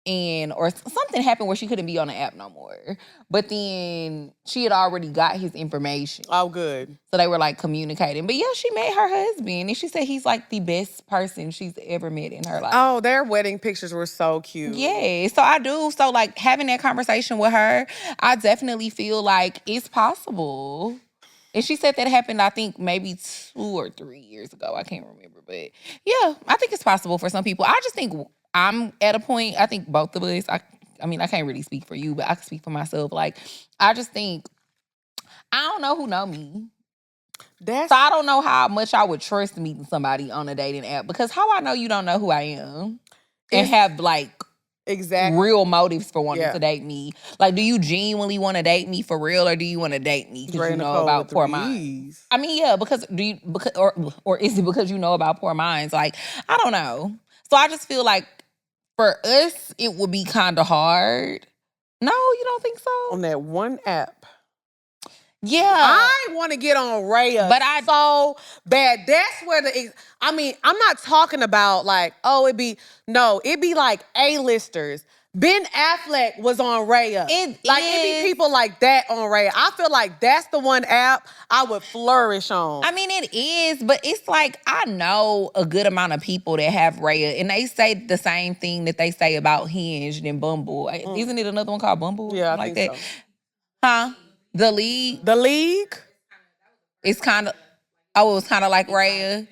Or something happened where she couldn't be on the app no more. But then she had already got his information. Oh, good. So they were like communicating. But yeah, she met her husband. And she said he's like the best person she's ever met in her life. Oh, their wedding pictures were so cute. Yeah, so I do. So like having that conversation with her, I definitely feel like it's possible. And she said that happened, I think, maybe 2 or 3 years ago. I can't remember. But yeah, I think it's possible for some people. I just think I'm at a point, I think both of us, I mean, I can't really speak for you, but I can speak for myself. Like, I just think, I don't know who know me. So I don't know how much I would trust meeting somebody on a dating app. Because how I know you don't know who I am and have, like, exactly real motives for wanting to date me. Like, do you genuinely want to date me for real, or do you want to date me because you know about poor minds? I mean, yeah, because or is it because you know about poor minds? Like, I don't know. So I just feel like for us, it would be kind of hard. No, you don't think so? On that one app. Yeah. I want to get on Raya so bad. That's where I'm not talking about like, it'd be like A-listers. Ben Affleck was on Raya. It'd be people like that on Raya. I feel like that's the one app I would flourish on. I mean, it is, but it's like I know a good amount of people that have Raya, and they say the same thing that they say about Hinge and Bumble. Isn't it another one called Bumble? Yeah, like think that. so. Huh? The League? The League? It's kind of, it was kind of like Raya.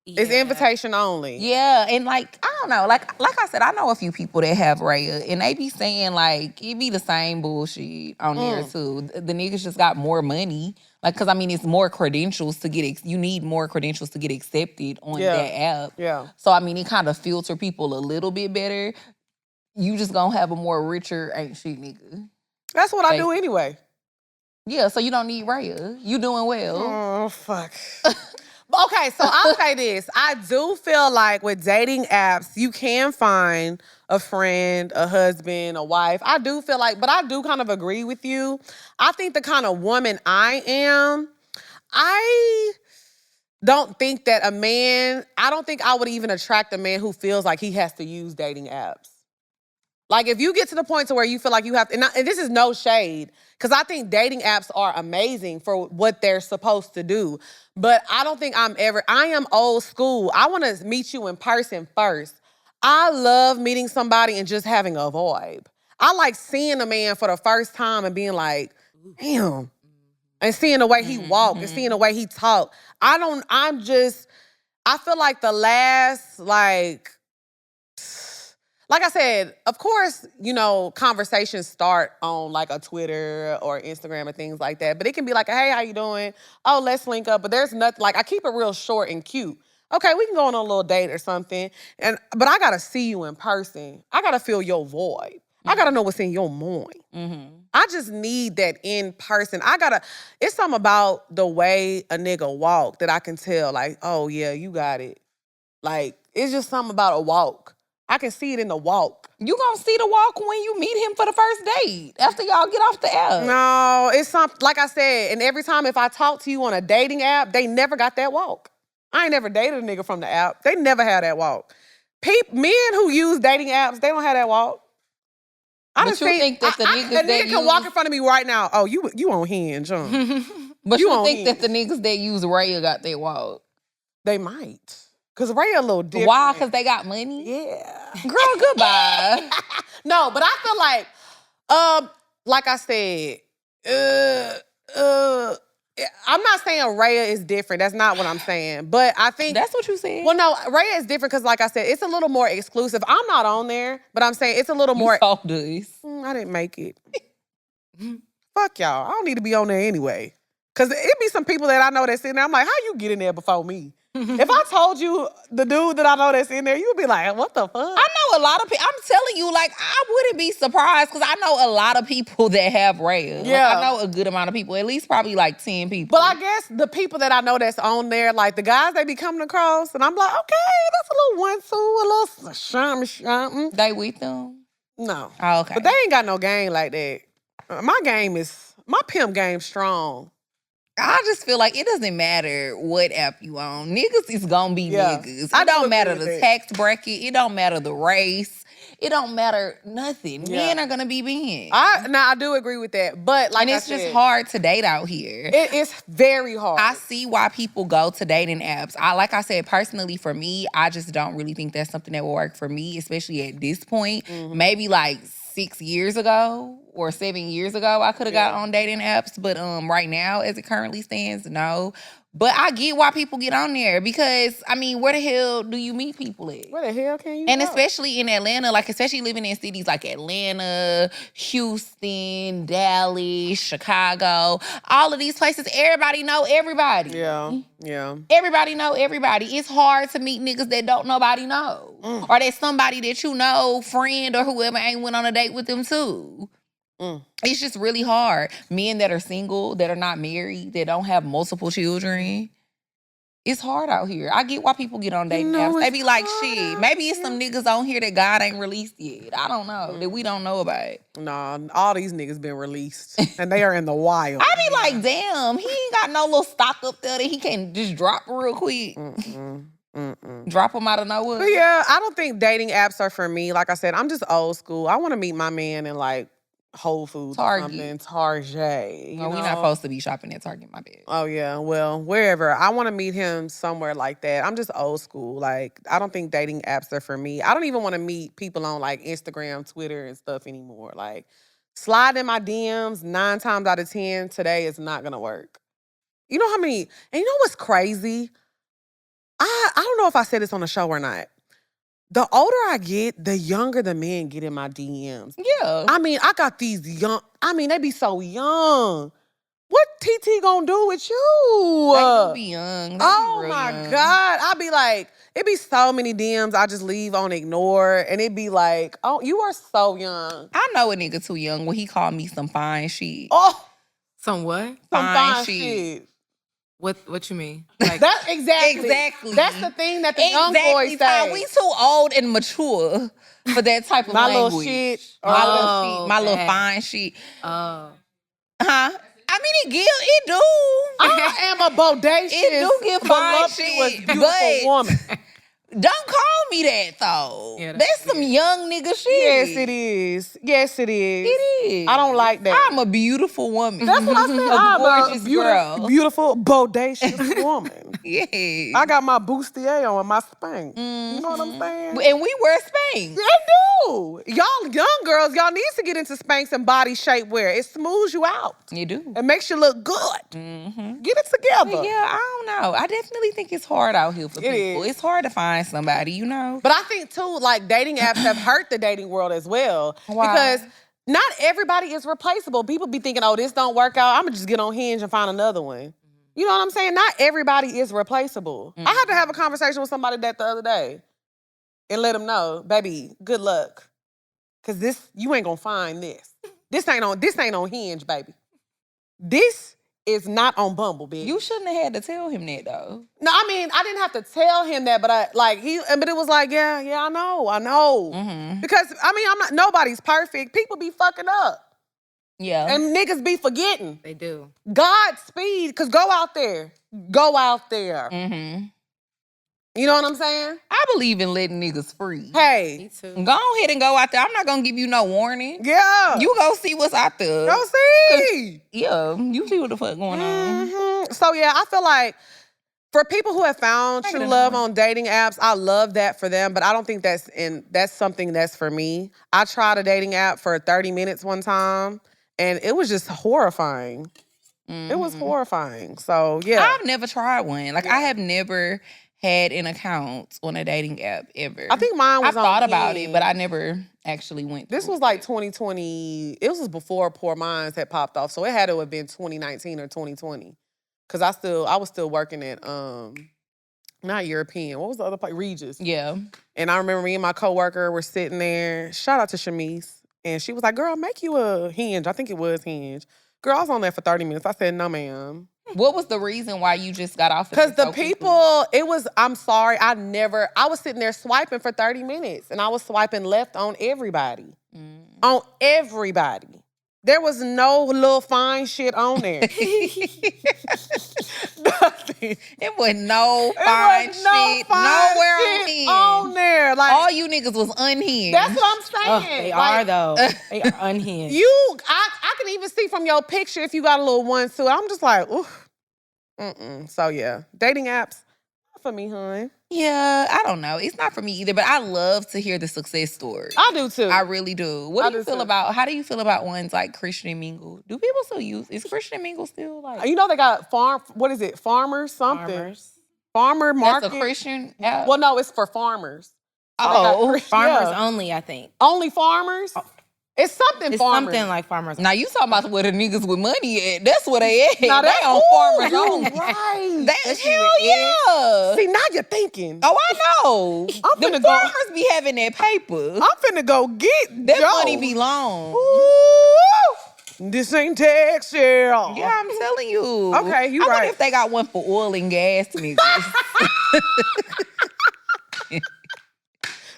It's invitation only. Yeah, and like, I don't know. Like I said, I know a few people that have Raya, and they be saying like, it be the same bullshit on there too. The niggas just got more money. Like, cause I mean, it's more credentials to get, you need more credentials to get accepted on that app. Yeah. So I mean, it kind of filter people a little bit better. You just gonna have a more richer ain't shit nigga. That's what I do anyway. Yeah, so you don't need Raya. You doing well. Oh, fuck. Okay, so I'll say this. I do feel like with dating apps, you can find a friend, a husband, a wife. I do feel like, but I do kind of agree with you. I think the kind of woman I am, I don't think that I don't think I would even attract a man who feels like he has to use dating apps. Like, if you get to the point to where you feel like you have to, and this is no shade, because I think dating apps are amazing for what they're supposed to do. But I don't think I am old school. I want to meet you in person first. I love meeting somebody and just having a vibe. I like seeing a man for the first time and being like, damn. And seeing the way he walk and seeing the way he talk. I feel like the last, like I said, of course, conversations start on like a Twitter or Instagram and things like that. But it can be like, hey, how you doing? Oh, let's link up. But there's nothing, like I keep it real short and cute. Okay, we can go on a little date or something. But I gotta see you in person. I gotta feel your void. I gotta know what's in your mind. I just need that in person. It's something about the way a nigga walk that I can tell, like, oh yeah, you got it. Like, it's just something about a walk. I can see it in the walk. You gonna see the walk when you meet him for the first date, after y'all get off the app. No, it's something, like I said, and every time if I talk to you on a dating app, they never got that walk. I ain't never dated a nigga from the app. They never had that walk. Men who use dating apps, they don't have that walk. But you think that the niggas that nigga can walk in front of me right now. Oh, you on Hinge, huh? But you think that the niggas that use Raya got that walk? They might. Because Raya a little different. Why? Because they got money? Yeah. Girl, goodbye. No, but I feel like I said, I'm not saying Raya is different. That's not what I'm saying. But I think... That's what you said. Well, no, Raya is different because, like I said, it's a little more exclusive. I'm not on there, but I'm saying it's a little more... You told us. I didn't make it. Fuck y'all. I don't need to be on there anyway. Because it be some people that I know that's in there. I'm like, how you get in there before me? If I told you the dude that I know that's in there, you'd be like, what the fuck? I know a lot of people. I'm telling you, like, I wouldn't be surprised because I know a lot of people that have Raya. Yeah. Like, I know a good amount of people, at least probably like 10 people. But I guess the people that I know that's on there, like the guys they be coming across, and I'm like, okay, that's a little 1-2, a little something. They with them? No. Oh, okay. But they ain't got no game like that. My pimp game strong. I just feel like it doesn't matter what app you on. Niggas is gonna be niggas. It don't matter the tax bracket. It don't matter the race. It don't matter nothing. Yeah. Men are gonna be men. I do agree with that. But like it's just hard to date out here. It's very hard. I see why people go to dating apps. Like I said, personally for me, I just don't really think that's something that will work for me, especially at this point. Maybe like 6 years ago or 7 years ago, I could have got on dating apps. But right now, as it currently stands, no. But I get why people get on there because, I mean, where the hell do you meet people at? Where the hell can you And go? especially in Atlanta, like especially living in cities like Atlanta, Houston, Dallas, Chicago, all of these places, everybody know everybody. Yeah. Yeah. Everybody know everybody. It's hard to meet niggas that don't nobody know. Or that somebody that you know, friend or whoever ain't went on a date with them too. It's just really hard. Men that are single, that are not married, that don't have multiple children. It's hard out here. I get why people get on dating apps. They be like, shit, maybe it's some niggas on here that God ain't released yet. I don't know. That we don't know about. Nah, all these niggas been released. And they are in the wild. I be like, damn, he ain't got no little stock up there that he can just drop real quick. Drop him out of nowhere. But yeah, I don't think dating apps are for me. Like I said, I'm just old school. I want to meet my man in like Whole Foods Target. or something. Target. No, we not supposed to be shopping at Target, my bad. Oh, yeah. Well, wherever. I want to meet him somewhere like that. I'm just old school. Like, I don't think dating apps are for me. I don't even want to meet people on, like, Instagram, Twitter, and stuff anymore. Like, slide in my DMs 9 times out of 10 today is not going to work. You know how many... And you know what's crazy? I don't know if I said this on the show or not. The older I get, the younger the men get in my DMs. Yeah. I mean, I got these young... I mean, they be so young. What TT gonna do with you? They do be young. They Oh be real my young. God. I be like, it be so many DMs I just leave on ignore. And it be like, oh, you are so young. I know a nigga too young when he called me some fine shit. Oh, Some what? some fine fine shit. shit. What you mean? Like That's exactly. Exactly. That's the thing that the young boys Ty. say. We too old and mature for that type of My language. little shit. My little Oh, shit. My little bad. fine shit. oh. Huh? I mean, it do. I am a bodacious, It do get fine voluptuous, shit, beautiful but- woman. Don't call me that though. Yeah, that's some young nigga shit. Yes, it is. Yes, it is. It is. I don't like that. I'm a beautiful woman. That's what I said. A I'm gorgeous a girl. beautiful, bodacious woman. Yeah. I got my bustier on and my spank. You know what I'm saying? And we wear Spanx. I do. Y'all young girls, y'all need to get into Spanx and body shape wear. It smooths you out. You do. It makes you look good. Get it together. Yeah, I don't know. I definitely think it's hard out here for It people. is. It's hard to find somebody, you know? But I think too, like dating apps have hurt the dating world as well. Why? Because not everybody is replaceable. People be thinking, oh, this don't work out. I'm gonna just get on Hinge and find another one. You know what I'm saying? Not everybody is replaceable. I had to have a conversation with somebody that the other day and let them know, baby, good luck. Cause you ain't gonna find this. This ain't on Hinge, baby. This is not on Bumble, bitch. You shouldn't have had to tell him that though. No, I mean, I didn't have to tell him that, but but it was like, yeah, I know. Because I mean, nobody's perfect. People be fucking up. Yeah. And niggas be forgetting. They do. Godspeed, because go out there. Go out there. Mm-hmm. You know what I'm saying? I believe in letting niggas free. Hey. Me too. Go ahead and go out there. I'm not gonna give you no warning. Yeah. You go see what's out there. Go see. Yeah, you see what the fuck going on. Mhm. So yeah, I feel like for people who have found true love on dating apps, I love that for them, but I don't think that's something that's for me. I tried a dating app for 30 minutes one time, and it was just horrifying. It was horrifying. So yeah. I've never tried one. Like I have never had an account on a dating app ever. I think mine was I on thought about Hinge. it, but I never actually went. This was like 2020. It was before Poor Minds had popped off, so it had to have been 2019 or 2020. Cause I was still working at not European. What was the other place? Regis. Yeah. And I remember me and my coworker were sitting there. Shout out to Shamise, and she was like, "Girl, make you a Hinge." I think it was Hinge. Girl, I was on there for 30 minutes. I said, "No, ma'am." What was the reason why you just got off? Because the people, I'm sorry, I was sitting there swiping for 30 minutes and I was swiping left on everybody. On everybody. There was no little fine shit on there. Nothing. It was no fine It was no shit fine nowhere shit on on there. Like, all you niggas was unhinged. that's what I'm Oh, saying. they Like, are though. They are unhinged. I can even see from your picture if you got a little one too. I'm just like, ooh. So yeah, dating apps, not for me, hon. Yeah, I don't know. It's not for me either, but I love to hear the success story. I do too. I really do. What I do you do feel too. about? How do you feel about ones like Christian Mingle? Do people still use? Is Christian Mingle still like? You know they got farmers something. Farmer market. That's a Christian app? Well, no, it's for farmers. Oh, They got Farmers yeah. only, I think. Only farmers? It's something It's farmers. something like farmers. Now you talking about where the niggas with money at? That's where they at. Now They on farmers you only. right. Hell yeah. See, now you're thinking. Oh, I know. I'm The finna go. farmers be having that paper. I'm finna go get That Joe. money be long. Ooh, this ain't Texas. Yeah, I'm telling you. Okay, you I right. wonder if they got one for oil and gas niggas.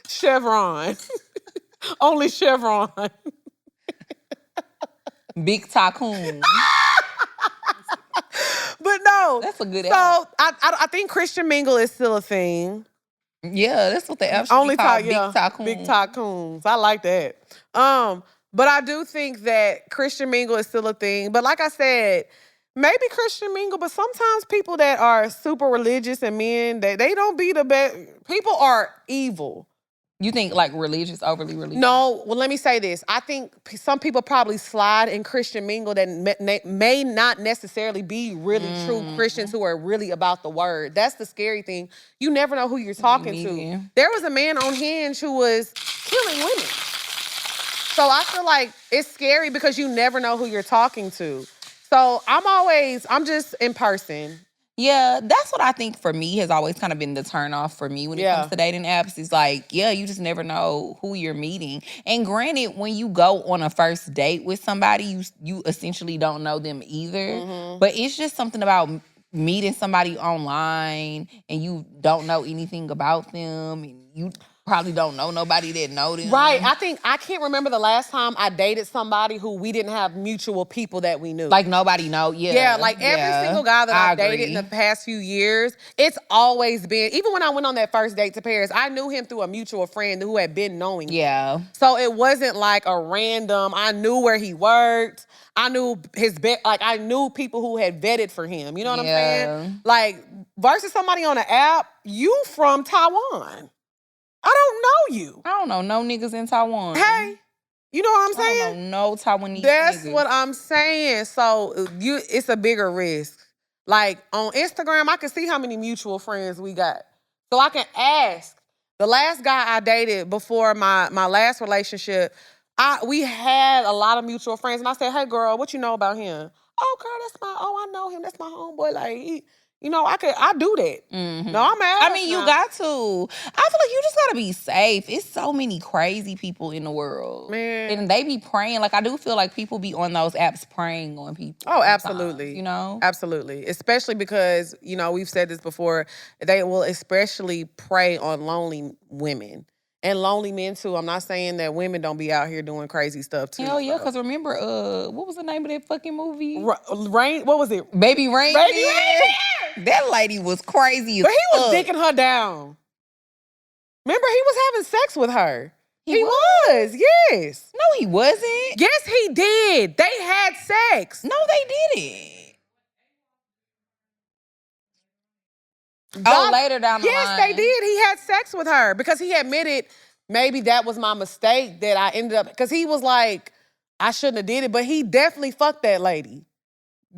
Chevron. Only Chevron. Big tycoon. But no. That's a good So I think Christian mingle is still a thing. Yeah, that's what they actually call big tycoon. Big tycoons. I like that. But I do think that Christian mingle is still a thing. But like I said, maybe Christian mingle, but sometimes people that are super religious and men, they don't be the best. People are evil. You think like religious, overly religious? No, well, let me say this. I think some people probably slide in Christian mingle that may not necessarily be really true Christians who are really about the word. That's the scary thing. You never know who you're talking to. There was a man on Hinge who was killing women. So I feel like it's scary because you never know who you're talking to. So I'm just in person. Yeah, that's what I think for me has always kind of been the turnoff for me when it comes to dating apps. It's like, yeah, you just never know who you're meeting. And granted, when you go on a first date with somebody, you essentially don't know them either. But it's just something about meeting somebody online and you don't know anything about them and you probably don't know nobody that know them. Right. I can't remember the last time I dated somebody who we didn't have mutual people that we knew. Like nobody know. Yeah. Yeah, like every single guy that I've dated in the past few years, it's always been, even when I went on that first date to Paris, I knew him through a mutual friend who had been knowing him. Yeah. So it wasn't like a random, I knew where he worked. I knew I knew people who had vetted for him. You know what I'm saying? Like, versus somebody on an app, you from Taiwan. I don't know you. I don't know no niggas in Taiwan. Hey, you know what I'm saying? I don't know no Taiwanese That's niggas. what I'm saying. So it's a bigger risk. Like on Instagram, I can see how many mutual friends we got. So I can ask. The last guy I dated before my last relationship, we had a lot of mutual friends. And I said, hey girl, what you know about him? Oh girl, I know him. That's my homeboy. Like, I do that. No, I'm asking. I mean, you got to. I feel like you just gotta be safe. It's so many crazy people in the world. Man. And they be praying. Like, I do feel like people be on those apps praying on people. Oh, absolutely. You know? Absolutely. Especially because, we've said this before, they will especially prey on lonely women. And lonely men too. I'm not saying that women don't be out here doing crazy stuff too. Hell yeah, because remember, what was the name of that fucking movie? Rain, what was it? Baby Rain. Baby Rain! That lady was crazy as But he was fuck. dicking her down. Remember, he was having sex with her. He was, yes. No, he wasn't. Yes, he did. They had sex. No, they didn't. Later down the line. Yes, they did. He had sex with her because he admitted maybe that was my mistake that I ended up, because he was like, I shouldn't have did it, but he definitely fucked that lady.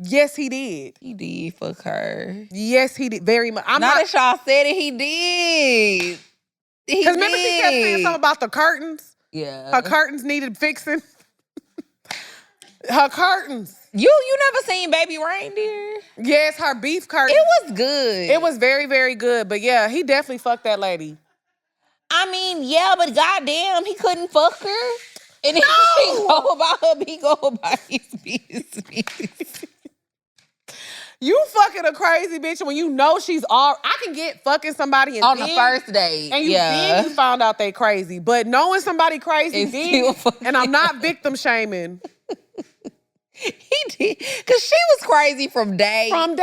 Yes, he did. He did fuck her. Yes, he did. Very much. Now that y'all said it, he did. Because remember she kept saying something about the curtains? Yeah. Her curtains needed fixing. Her curtains. You never seen Baby Reindeer? Yes, her beef curtains. It was good. It was very, very good. But yeah, he definitely fucked that lady. I mean, yeah, but goddamn, he couldn't fuck her. And then he go about her, he go about his business. You fucking a crazy bitch when you know she's all. I can get fucking somebody and on then, the first date. And then you found out they crazy. But knowing somebody crazy, and I'm not victim shaming. He did. Because she was crazy from day one.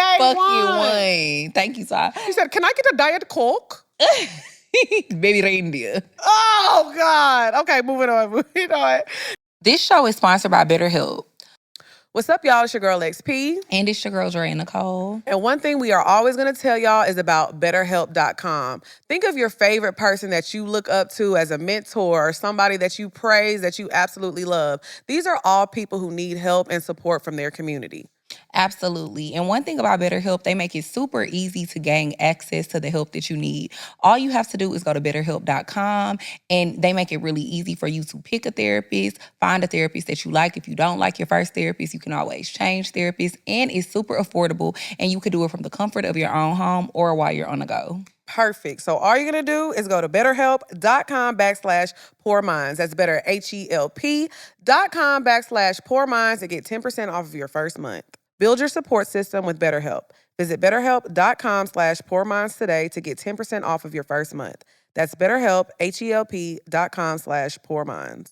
Thank you, Sai. She said, can I get a Diet Coke? Baby Reindeer. Oh, God. Okay, moving on. This show is sponsored by BetterHelp. What's up, y'all? It's your girl, XP. And it's your girl, Dre and Nicole. And one thing we are always going to tell y'all is about BetterHelp.com. Think of your favorite person that you look up to as a mentor or somebody that you praise, that you absolutely love. These are all people who need help and support from their community. Absolutely. And one thing about BetterHelp, they make it super easy to gain access to the help that you need. All you have to do is go to betterhelp.com, and they make it really easy for you to pick a therapist, find a therapist that you like. If you don't like your first therapist, you can always change therapists, and it's super affordable, and you can do it from the comfort of your own home or while you're on the go. Perfect. So all you're going to do is go to betterhelp.com/poorminds. That's betterhelp.com/poorminds to get 10% off of your first month. Build your support system with BetterHelp. Visit betterhelp.com/poorminds today to get 10% off of your first month. That's BetterHelp, HELP.com/poorminds.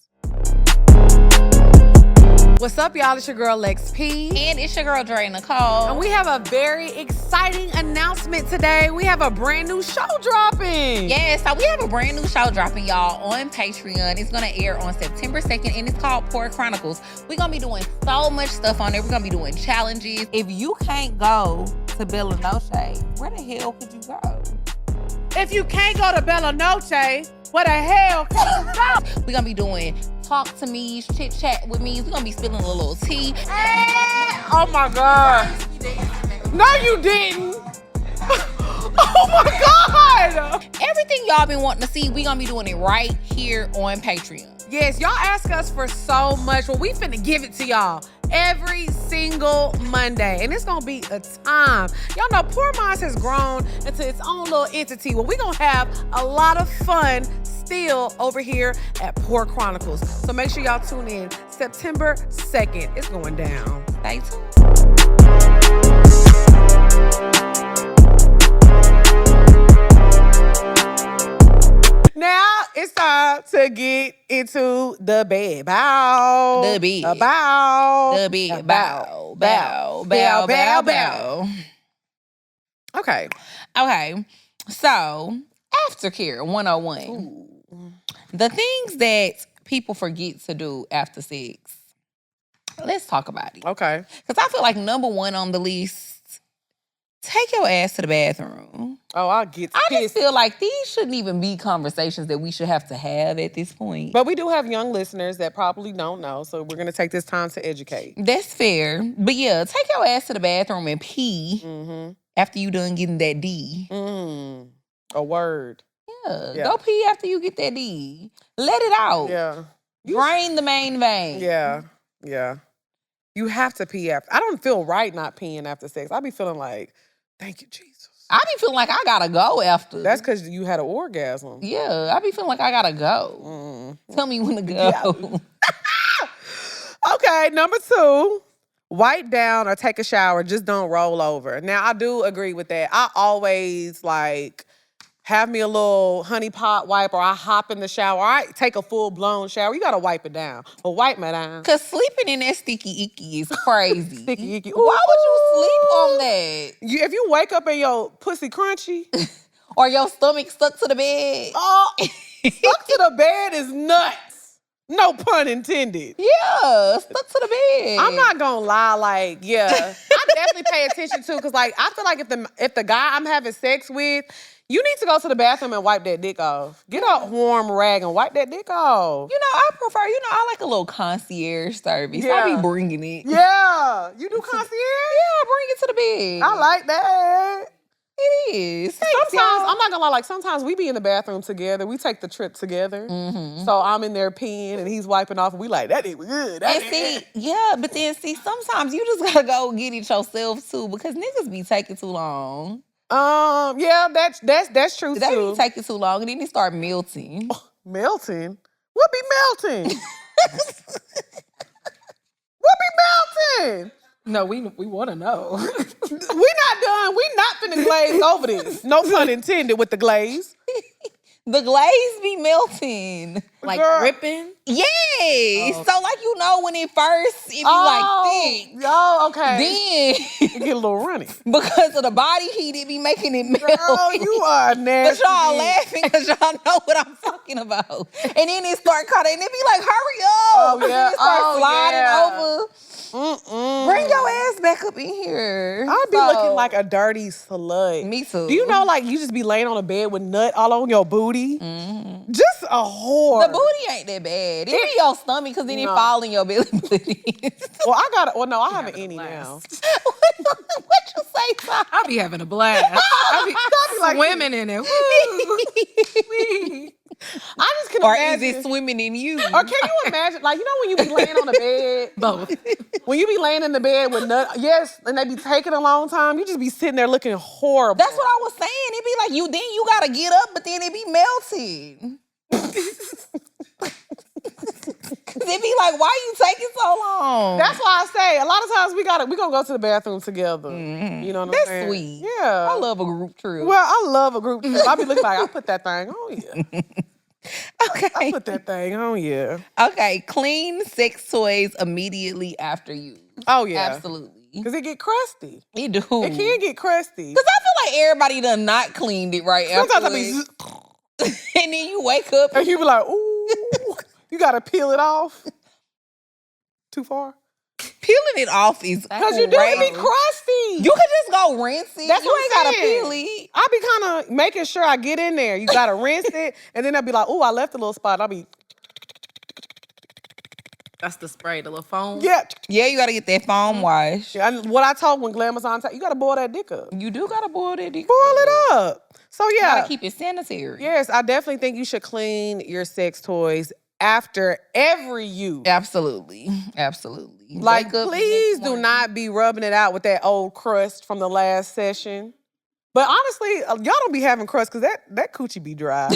What's up, y'all? It's your girl, Lex P. And it's your girl, Dre Nicole. And we have a very exciting announcement today. We have a brand new show dropping. Yeah, so we have a brand new show dropping, y'all, on Patreon. It's going to air on September 2nd, and it's called Poor Chronicles. We're going to be doing so much stuff on there. We're going to be doing challenges. If you can't go to Bella Noche, where the hell could you go? If you can't go to Bella Noche, where the hell can you go? We're going to be doing talk to me, chit chat with me. We're going to be spilling a little tea. Oh my God. No, you didn't. Oh my God. Everything y'all been wanting to see, we're going to be doing it right here on Patreon. Yes, y'all ask us for so much. Well, we finna give it to y'all every single Monday. And it's gonna be a time. Y'all know Poor Minds has grown into its own little entity. Well, we gonna have a lot of fun still over here at Poor Chronicles. So make sure y'all tune in September 2nd. It's going down. Stay tuned. Now it's time to get into the bed. Bow. The bed. Bow. The bed. Bow. Bow. Bow. Bow. Bow. Okay. Okay. So, aftercare 101. Ooh. The things that people forget to do after sex. Let's talk about it. Okay. Because I feel like number one on the list, take your ass to the bathroom. Oh, I'll get I pissed. just feel like these shouldn't even be conversations that we should have to have at this point. But we do have young listeners that probably don't know, so we're going to take this time to educate. That's fair. But yeah, take your ass to the bathroom and pee after you done getting that D. A word. Yeah, go pee after you get that D. Let it out. Yeah. Drain the main vein. Yeah. You have to pee after. I don't feel right not peeing after sex. I be feeling like, thank you, Jesus. I be feeling like I gotta go after. That's because you had an orgasm. Yeah, I be feeling like I gotta go. Tell me when to go. Yeah. Okay, number 2, wipe down or take a shower. Just don't roll over. Now, I do agree with that. I always have me a little honey pot wipe, or I hop in the shower. I take a full-blown shower. You got to wipe it down. But wipe me down. Because sleeping in that sticky icky is crazy. Sticky icky. Why would you sleep on that? If you wake up and your pussy crunchy. Or your stomach stuck to the bed. Oh, stuck to the bed is nuts. No pun intended. Yeah, stuck to the bed. I'm not going to lie, I definitely pay attention to, because I feel like if the guy I'm having sex with, you need to go to the bathroom and wipe that dick off. Get a warm rag and wipe that dick off. I prefer, I like a little concierge service. Yeah. I be bringing it. Yeah. You do concierge? Yeah, I bring it to the bed. I like that. It is. Sometimes, I'm not gonna lie, sometimes we be in the bathroom together. We take the trip together. So I'm in there peeing and he's wiping off and we like, that dick was good. But then sometimes you just gotta go get it yourself too, because niggas be taking too long. Yeah, that's true They too. be taking too long and then they start melting. Melting? What be melting? What be melting? No, we want to know. We not done. We not finna glaze over this. No pun intended with the glaze. The glaze be melting. Like Girl. ripping? Yes. So when it first, it be thick. Yo, okay. Then, It get a little runny. because of the body heat, it be making it melt. Girl, you are nasty. But y'all laughing because y'all know what I'm talking about. And then it start cutting, and it be like, hurry up. Oh, yeah. Then it start sliding over. Bring your ass back up in here. I'd be looking like a dirty slut. Me too. Do you know, you just be laying on a bed with nut all on your booty? Just a whore. The booty ain't that bad. It be your stomach because then it fall in your belly button. Well, I have an innie now. What you say, Ty? I be having a blast. I be like- swimming in it. Woo. I just can Or imagine. is it swimming in you? Or can you imagine, like, you know when you be laying on the bed? Both. When you be laying in the bed with yes, and they be taking a long time, you just be sitting there looking horrible. That's what I was saying. It be like you gotta get up, but then it be melted. It be like, why you taking so long? That's why I say a lot of times we gonna go to the bathroom together. Mm-hmm. You know what I'm That's saying? sweet. Yeah. I love a group trip. Well, I love a group trip. I be looking like I put that thing on you. Okay. I put that thing on you. Okay. Clean sex toys immediately after use. Oh yeah. Absolutely. Because it get crusty. It do. It can get crusty. Because I feel like everybody done not cleaned it right Sometimes I afterwards. be And then you wake up. and you be like, ooh, you gotta peel it off. Too far? Peeling it off is Because you do it be crusty. You can just go rinse it. That's you what ain't I'm gotta saying. peel it. I be kind of making sure I get in there. You gotta rinse it, and then I'll be like, "Ooh, I left a little spot." I'll be, That's the spray, the little foam. yeah. Yeah, you gotta get that foam wash. And what I told when Glam was on top, you gotta boil that dick up. You do gotta boil that dick. Boil it up. So You yeah, gotta keep it sanitary. yes, I definitely think you should clean your sex toys after every use. Absolutely. Absolutely. Like, Wake up the please next do morning. not be rubbing it out with that old crust from the last session. But honestly, y'all don't be having crust because that coochie be dry.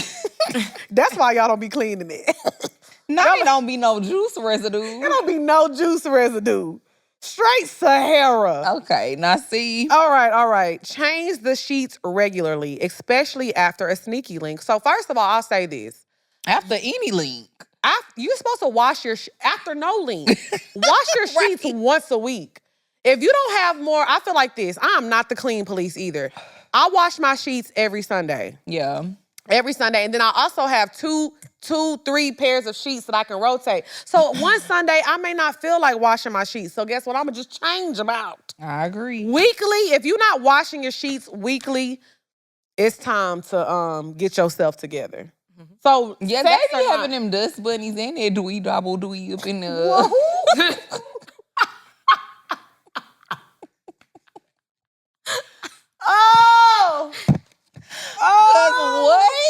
That's why y'all don't be cleaning it. Now it don't be no juice residue. There don't be no juice residue. Straight Sahara. Okay, now see. All right. Change the sheets regularly, especially after a sneaky link. So first of all, I'll say this. After any link. You're supposed to wash your after no link. Wash your sheets once a week. If you don't have more, I feel like this. I'm not the clean police either. I wash my sheets every Sunday. Yeah. Every Sunday. And then I also have two, 3 pairs of sheets that I can rotate. So one Sunday, I may not feel like washing my sheets. So guess what? I'm going to just change them out. I agree. Weekly, if you're not washing your sheets weekly, it's time to get yourself together. So Yeah, sex they or be not- having them dust bunnies in there. Dwee double dwee up in there. Oh!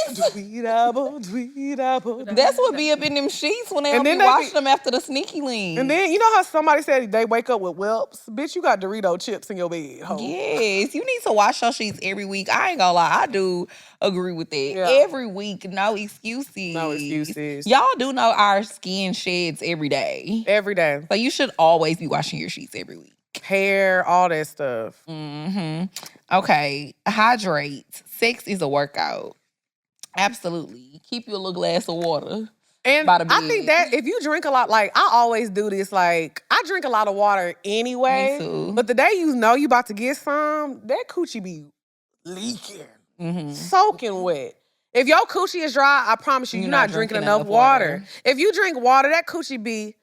What? Tweet-apple. That's what be up in them sheets when they And don't then be they washing be- them after the sneaky link. And then, you know how somebody said they wake up with whelps? Bitch, you got Dorito chips in your bed. Ho. Yes, you need to wash your sheets every week. I ain't gonna lie, I do agree with that. Yeah. Every week, no excuses. No excuses. Y'all do know our skin sheds every day. Every day. So you should always be washing your sheets every week. Hair, all that stuff. Mm-hmm. Okay, hydrate. Sex is a workout. Absolutely. Keep your little glass of water. And By the I bed. think that if you drink a lot, like I always do this, like I drink a lot of water anyway. Me too. But the day you know you about to get some, that coochie be leaking, Mm-hmm. soaking wet. If your coochie is dry, I promise you, You're you're not not drinking drinking enough enough water. water. If you drink water, that coochie be,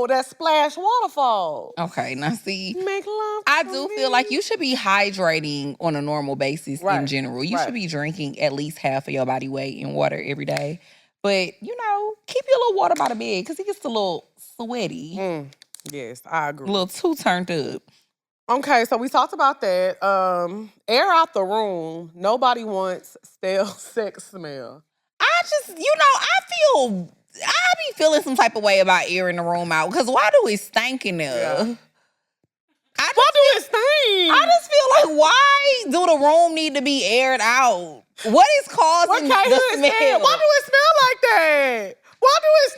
that splash waterfall. Okay, now see. Make love. I to do me. feel like you should be hydrating on a normal basis in Right, general. You right. should be drinking at least half of your body weight in water every day. But, keep your little water by the bed because it gets a little sweaty. Yes, I A agree. little too turned up. Okay, so we talked about that. Air out the room. Nobody wants stale sex smell. I just, I be feeling some type of way about airing the room out because why do it stink in there? Yeah. Why do it stink? I just feel like, why do the room need to be aired out? What is causing What the can't it smell? smell? Why do it smell like that? Why do it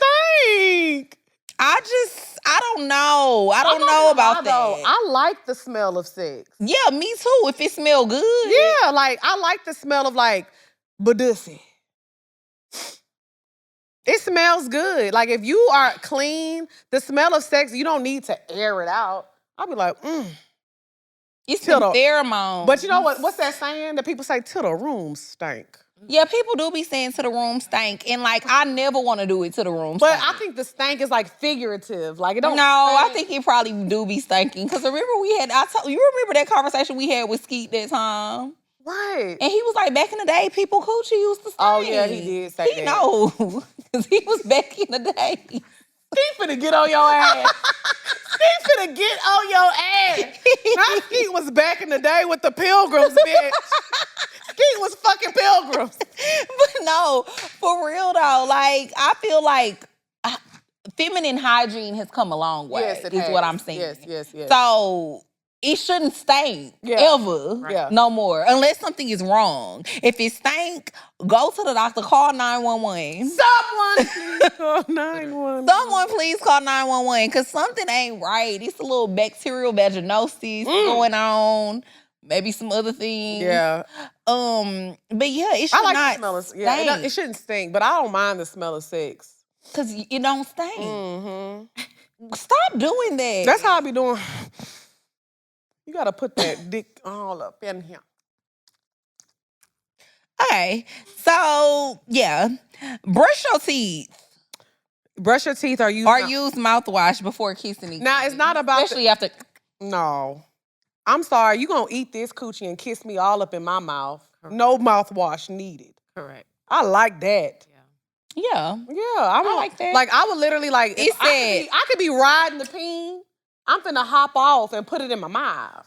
stink? I don't know. I don't know about that. I like the smell of sex. Yeah, me too. If it smell good. Yeah, like I like the smell of like badussy. It smells good. Like if you are clean, the smell of sex, you don't need to air it out. I'll be like, It's Till some the- pheromone. But you know what? What's that saying that people say? Till the room stink. Yeah, people do be saying to the room stank. And like, I never want to do it to the room But stank. I think the stank is like figurative. Like it don't. No, I stink. think it probably do be stinking. Because remember you remember that conversation we had with Skeet that time? Right. And he was like, back in the day, people coochie used to stink. Oh, yeah, he did say He that. know. Because he was back in the day. He finna get on your ass. finna get on your ass. My Skeet was back in the day with the Pilgrims, bitch. Skeet was fucking Pilgrims. But no, for real though, like I feel like feminine hygiene has come a long way. Yes, it is has. what I'm saying. Yes. So it shouldn't stink ever no more unless something is wrong. If it stank, go to the doctor, call 911. Someone please call 911. Someone please call 911 because something ain't right. It's a little bacterial vaginosis going on. Maybe some other things. Yeah. But yeah, it should not the smell of stink. yeah, it shouldn't stink, but I don't mind the smell of sex. Because it don't stink. Mm-hmm. Stop doing that. That's how I be doing. You gotta put that dick all up in here. Okay, so yeah, brush your teeth. Brush your teeth or use mouthwash before kissing each other. Now, it's not about especially after. No. I'm sorry, you gonna eat this coochie and kiss me all up in my mouth. Correct. No mouthwash needed. Correct. I like that. Yeah. I like that. Like, I would literally, like, It said, I could be riding the peen. I'm finna hop off and put it in my mouth.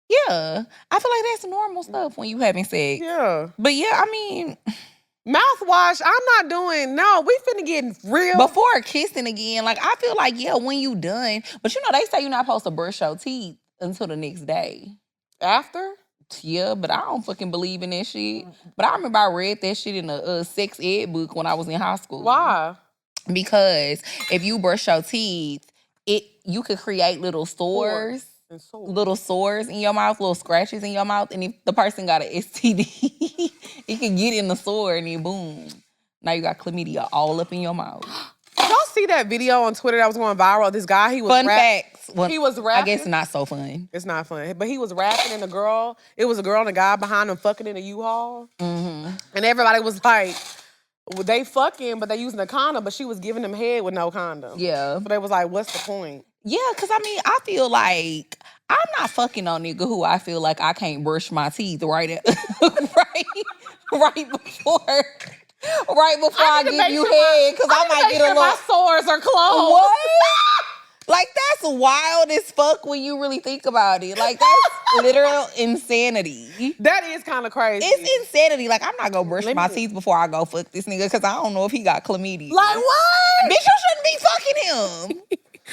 Yeah. I feel like that's normal stuff when you having sex. Yeah. But yeah, I mean, mouthwash, I'm not doing, no, we finna get real. Before kissing again, like, I feel like, yeah, when you done. But you know, they say you're not supposed to brush your teeth until the next day. After? Yeah, but I don't fucking believe in that shit. But I remember I read that shit in a sex ed book when I was in high school. Why? Because if you brush your teeth, you could create little sores. Little sores in your mouth, little scratches in your mouth. And if the person got an STD, it can get in the sore and then boom. Now you got chlamydia all up in your mouth. Did y'all see that video on Twitter that was going viral? This guy, he was fun facts. Well, he was rapping. I guess not so fun. It's not fun. But he was rapping and it was a girl and a guy behind him fucking in a U-Haul. Mm-hmm. And everybody was like, well, they fucking, but they using a condom, but she was giving them head with no condom. Yeah. So they was like, what's the point? Yeah, because I mean, I feel like I'm not fucking on nigga who I feel like I can't brush my teeth right before I give you head, because I might get a little. My sores are closed. What? Like, that's wild as fuck when you really think about it. Like, that's literal insanity. That is kind of crazy. It's insanity. Like, I'm not gonna brush my teeth before I go fuck this nigga because I don't know if he got chlamydia. Like, what? Bitch, you shouldn't be fucking him.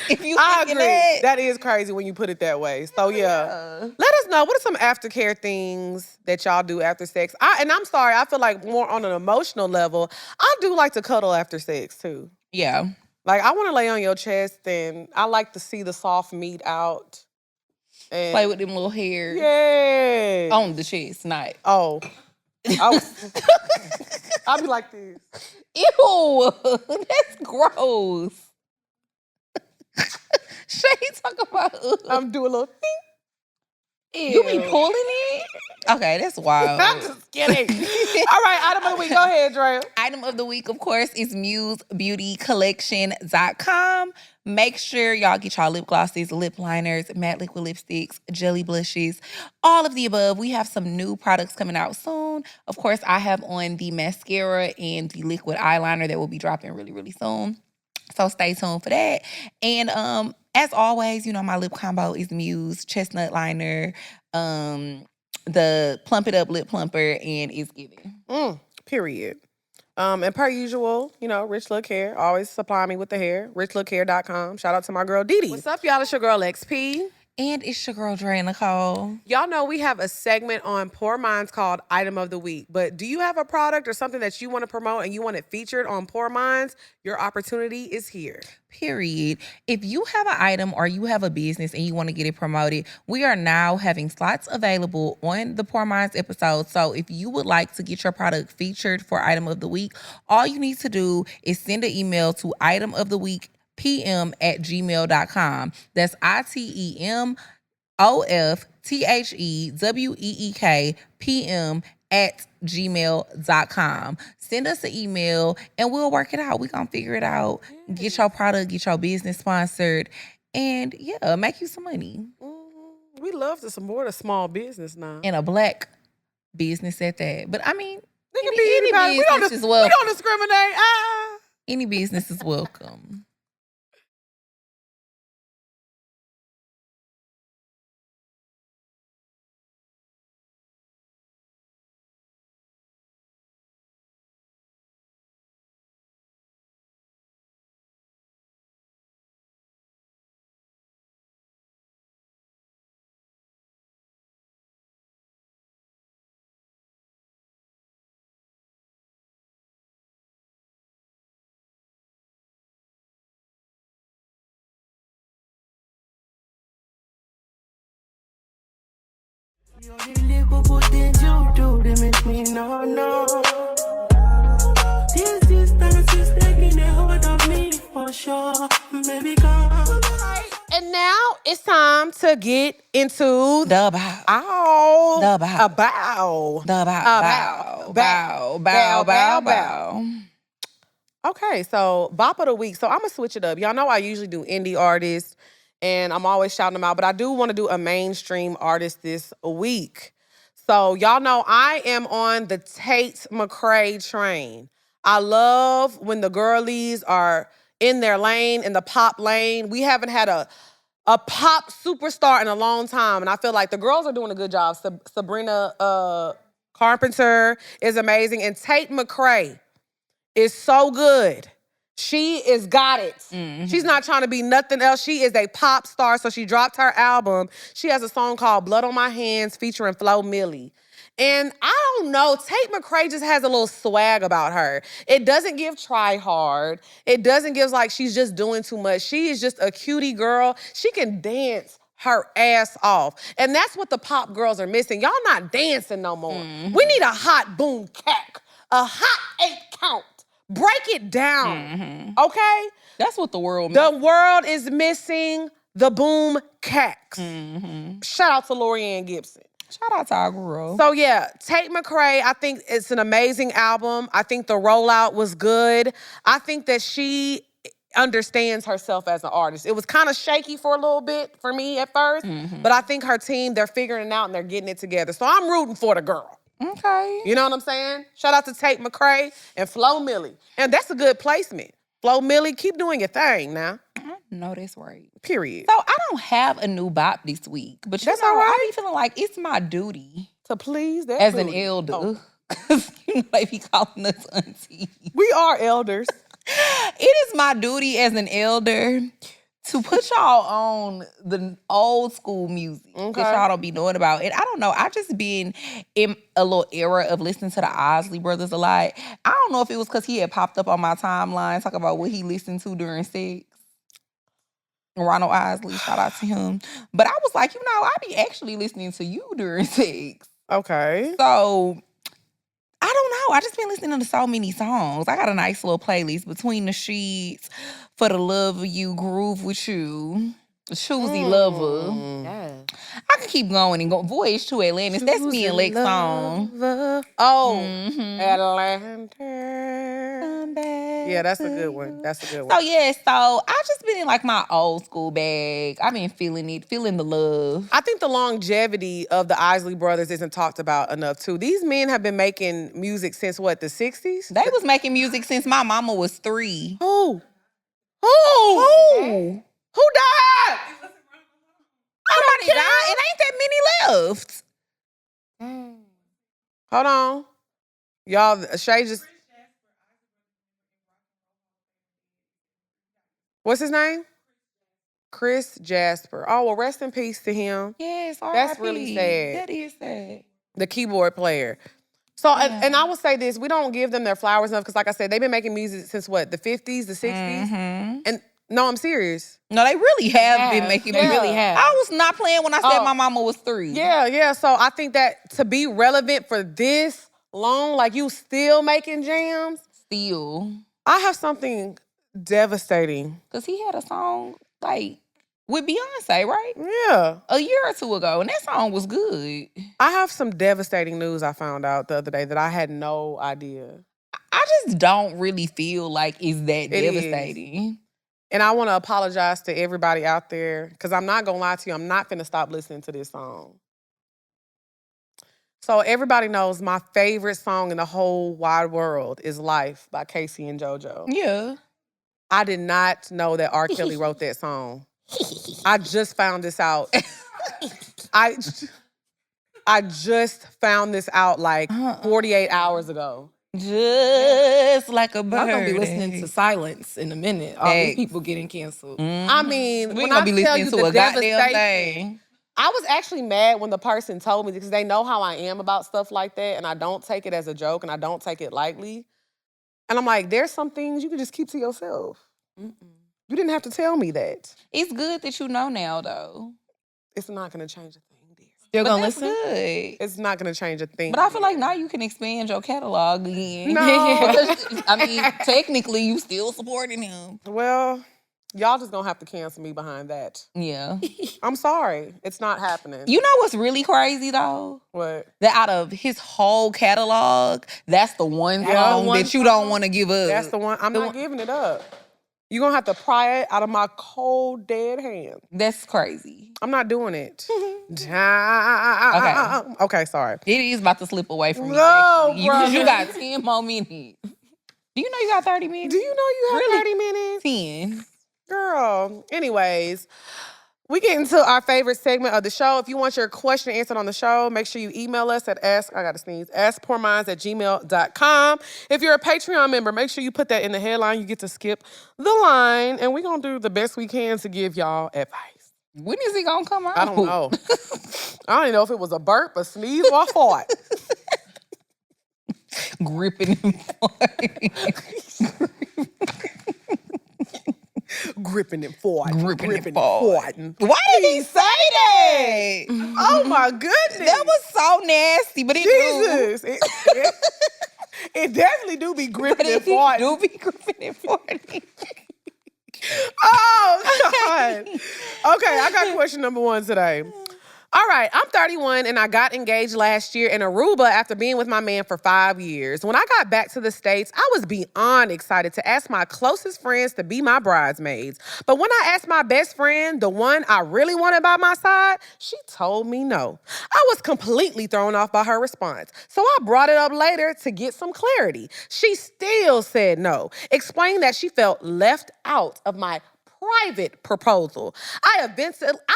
If you I agree. That is crazy when you put it that way. So yeah. Let us know, what are some aftercare things that y'all do after sex? I'm sorry, I feel like more on an emotional level, I do like to cuddle after sex too. Yeah. Like, I want to lay on your chest and I like to see the soft meat out. And play with them little hairs. Yeah. On the chest, not. Oh. I'll be like this. Ew. That's gross. Shay talk about I'm doing a little thing. You be pulling it? Okay, that's wild. I'm just kidding. All right, item of the week. Go ahead, Drea. Item of the week, of course, is musebeautycollection.com. Make sure y'all get y'all lip glosses, lip liners, matte liquid lipsticks, jelly blushes, all of the above. We have some new products coming out soon. Of course, I have on the mascara and the liquid eyeliner that will be dropping really, really soon. So stay tuned for that. And as always, you know, my lip combo is Muse Chestnut Liner, the Plump It Up Lip Plumper, and It's Giving. Period. And per usual, you know, Rich Look Hair. Always supply me with the hair. richlookhair.com. Shout out to my girl, Dee Dee. What's up, y'all? It's your girl, XP. And it's your girl, Dre Nicole. Y'all know we have a segment on Poor Minds called Item of the Week. But do you have a product or something that you want to promote and you want it featured on Poor Minds? Your opportunity is here. Period. If you have an item or you have a business and you want to get it promoted, we are now having slots available on the Poor Minds episode. So if you would like to get your product featured for Item of the Week, all you need to do is send an email to itemoftheweekpm@gmail.com. That's itemoftheweekpm@gmail.com. Send us an email and we'll work it out. We're going to figure it out. Get your product, get your business sponsored, and yeah, make you some money. We love to support a small business now. And a black business at that. But I mean, any business is welcome. We don't discriminate. Any business is welcome. And now it's time to get into The bow. Ow. The bow. A bow. The bow. Bow. Okay, so bop of the week. So I'm gonna switch it up. Y'all know I usually do indie artists, and I'm always shouting them out, but I do want to do a mainstream artist this week. So y'all know I am on the Tate McRae train. I love when the girlies are in their lane, in the pop lane. We haven't had a pop superstar in a long time, and I feel like the girls are doing a good job. Sabrina Carpenter is amazing, and Tate McRae is so good. She is got it. Mm-hmm. She's not trying to be nothing else. She is a pop star. So she dropped her album. She has a song called Blood on My Hands featuring Flo Milli. And I don't know, Tate McRae just has a little swag about her. It doesn't give try hard. It doesn't give like she's just doing too much. She is just a cutie girl. She can dance her ass off. And that's what the pop girls are missing. Y'all not dancing no more. Mm-hmm. We need a hot boom cack, a hot 8 count. Break it down, okay? That's what the world The world is missing the boom cacks. Shout out to Lorianne Gibson. Shout out to our girl. So yeah, Tate McRae, I think it's an amazing album. I think the rollout was good. I think that she understands herself as an artist. It was kind of shaky for a little bit for me at first, but I think her team, they're figuring it out and they're getting it together. So I'm rooting for the girl. Okay. You know what I'm saying? Shout out to Tate McRae and Flo Milli. And that's a good placement. Flo Milli, keep doing your thing now. I know that's right. Period. So I don't have a new bop this week, but That's you know, all right. I be feeling like it's my duty To please that as an booty. elder. Oh. Cause you know they be calling us auntie. We are elders. It is my duty as an elder to put y'all on the old school music that y'all don't be knowing about. And I don't know, I just been in a little era of listening to the Isley Brothers a lot. I don't know if it was because he had popped up on my timeline talking about what he listened to during sex. Ronald Isley, shout out to him. But I was like, you know, I be actually listening to you during sex. Okay. So I don't know. I just been listening to so many songs. I got a nice little playlist, Between the Sheets, For the Love of You, Groove with You, Choosy Lover. Yeah. I can keep going and go. Voyage to Atlantis. That's me and Lex song. Oh, Mhm. Atlanta. Yeah, that's a good one. That's a good So one. yeah, so I just been in like my old school bag. I've been feeling it, feeling the love. I think the longevity of the Isley Brothers isn't talked about enough, too. These men have been making music since, what, the 60s? They was making music since my mama was 3. Who? Who? Who died? Somebody died. It ain't that many left. Hold on. Y'all, Shay just... What's his name? Chris Jasper. Oh, well, rest in peace to him. Yes, That's R.I.P. really sad. That is sad. The keyboard player. So, and I will say this, we don't give them their flowers enough because, like I said, they've been making music since, what, the 50s, the 60s? And no, I'm serious. No, they really have been making They music. really have. I was not playing when I said Oh. my mama was 3. Yeah. So I think that to be relevant for this long, like you still making jams, Still. I have something devastating. Because he had a song, like, with Beyonce, right? Yeah. A year or 2 ago, and that song was good. I have some devastating news I found out the other day that I had no idea. I just don't really feel like it's that It is. devastating. And I want to apologize to everybody out there because I'm not going to lie to you. I'm not finna stop listening to this song. So everybody knows my favorite song in the whole wide world is Life by Casey and JoJo. Yeah. I did not know that R. Kelly wrote that song. I just found this out. I just found this out like 48 hours ago. Just like a bird. I'm gonna be listening to Silence in a minute. All these people getting canceled. I mean, We when gonna I be tell listening you to the a goddamn devastation, thing. I was actually mad when the person told me because they know how I am about stuff like that, and I don't take it as a joke and I don't take it lightly. And I'm like, there's some things you can just keep to yourself. You didn't have to tell me that. It's good that you know now, though. It's not gonna change a thing, dear. They're But gonna that's listen. good. It's not gonna change a thing. But I feel like now you can expand your catalog again. No. I mean, technically, you still supporting him. Well, y'all just gonna have to cancel me behind that. Yeah. I'm sorry. It's not happening. You know what's really crazy though? What? That out of his whole catalog, that's the one song that you don't want to give up. That's the one. I'm not giving it up. You're going to have to pry it out of my cold, dead hand. That's crazy. I'm not doing it. Okay, sorry. It is about to slip away from you. No, Because you got 10 more minutes. Do you know you got 30 minutes? Do you know you have 30 minutes? 10. Girl. Anyways, we get into our favorite segment of the show. If you want your question answered on the show, make sure you email us at askpourminds@gmail.com. If you're a Patreon member, make sure you put that in the headline. You get to skip the line, and we're going to do the best we can to give y'all advice. When is he going to come out? I don't know. I don't even know if it was a burp, a sneeze, or a fart. Gripping and farting. Gripping and farting. Gripping and farting. Why did he say that? Oh my goodness. That was so nasty, but it Jesus. It definitely do be gripping and farting. Do be gripping and farting. Oh, God. Okay, I got question number 1 today. All right, I'm 31 and I got engaged last year in Aruba after being with my man for 5 years. When I got back to the States, I was beyond excited to ask my closest friends to be my bridesmaids. But when I asked my best friend, the one I really wanted by my side, she told me no. I was completely thrown off by her response. So I brought it up later to get some clarity. She still said no, explaining that she felt left out of my private proposal. I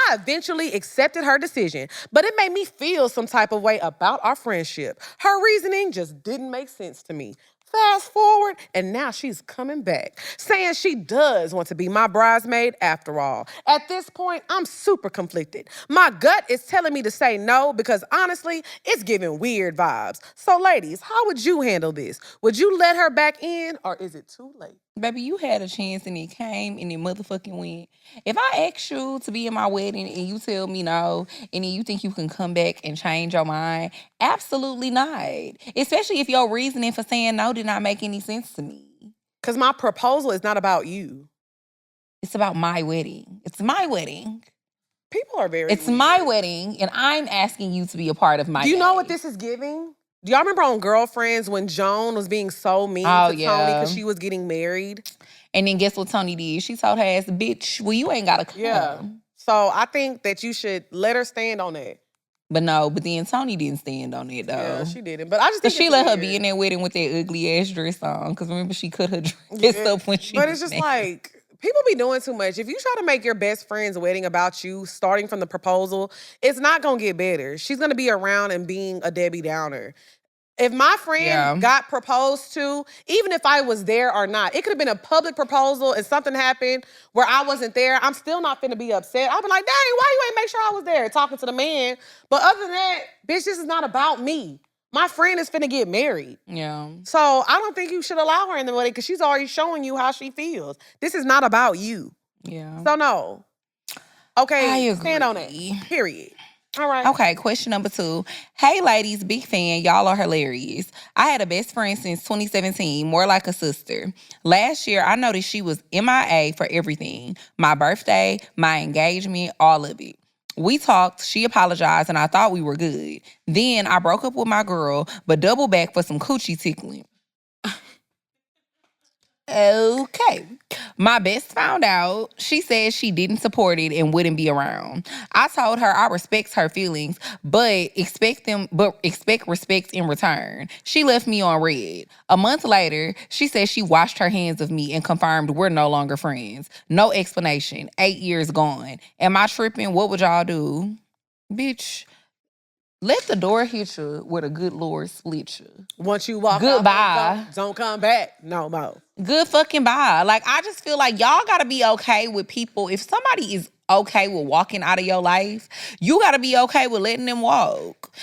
eventually accepted her decision, but it made me feel some type of way about our friendship. Her reasoning just didn't make sense to me. Fast forward, and now she's coming back, saying she does want to be my bridesmaid after all. At this point, I'm super conflicted. My gut is telling me to say no because honestly, it's giving weird vibes. So ladies, how would you handle this? Would you let her back in or is it too late? Baby, you had a chance and it came and it motherfucking went. If I ask you to be in my wedding and you tell me no, and then you think you can come back and change your mind, absolutely not. Especially if your reasoning for saying no did not make any sense to me. Because my proposal is not about you. It's about my wedding. It's my wedding. People are very It's my wedding, and I'm asking you to be a part of my Do you know day. what this is giving? Do y'all remember on Girlfriends when Joan was being so mean to Tony because she was getting married? And then guess what Tony did? She told her ass, bitch, well, you ain't got to come. Yeah. So I think that you should let her stand on that. But then Tony didn't stand on it, though. Yeah, she didn't. But I just think she let her be in that wedding with that ugly ass dress on. Because remember, she cut her dress up when she But it's just like, people be doing too much. If you try to make your best friend's wedding about you, starting from the proposal, it's not going to get better. She's going to be around and being a Debbie Downer. If my friend got proposed to, even if I was there or not, it could have been a public proposal and something happened where I wasn't there, I'm still not finna be upset. I'll be like, dang, why you ain't make sure I was there talking to the man? But other than that, bitch, this is not about me. My friend is finna get married. Yeah. So I don't think you should allow her in the wedding because she's already showing you how she feels. This is not about you. Yeah. So no. Okay, I agree. stand on it. Period. All right. Okay, question number 2. Hey, ladies, big fan. Y'all are hilarious. I had a best friend since 2017, more like a sister. Last year, I noticed she was MIA for everything. My birthday, my engagement, all of it. We talked, she apologized, and I thought we were good. Then I broke up with my girl, but doubled back for some coochie tickling. Okay. My best found out. She said she didn't support it and wouldn't be around. I told her I respect her feelings, but expect respect in return. She left me on red. A month later, she said she washed her hands of me and confirmed we're no longer friends. No explanation. 8 years gone. Am I tripping? What would y'all do? Bitch, let the door hit you where the good Lord split you. Once you walk Goodbye. out, don't come back no more. Good fucking bye. Like, I just feel like y'all gotta be okay with people. If somebody is okay with walking out of your life, you gotta be okay with letting them walk.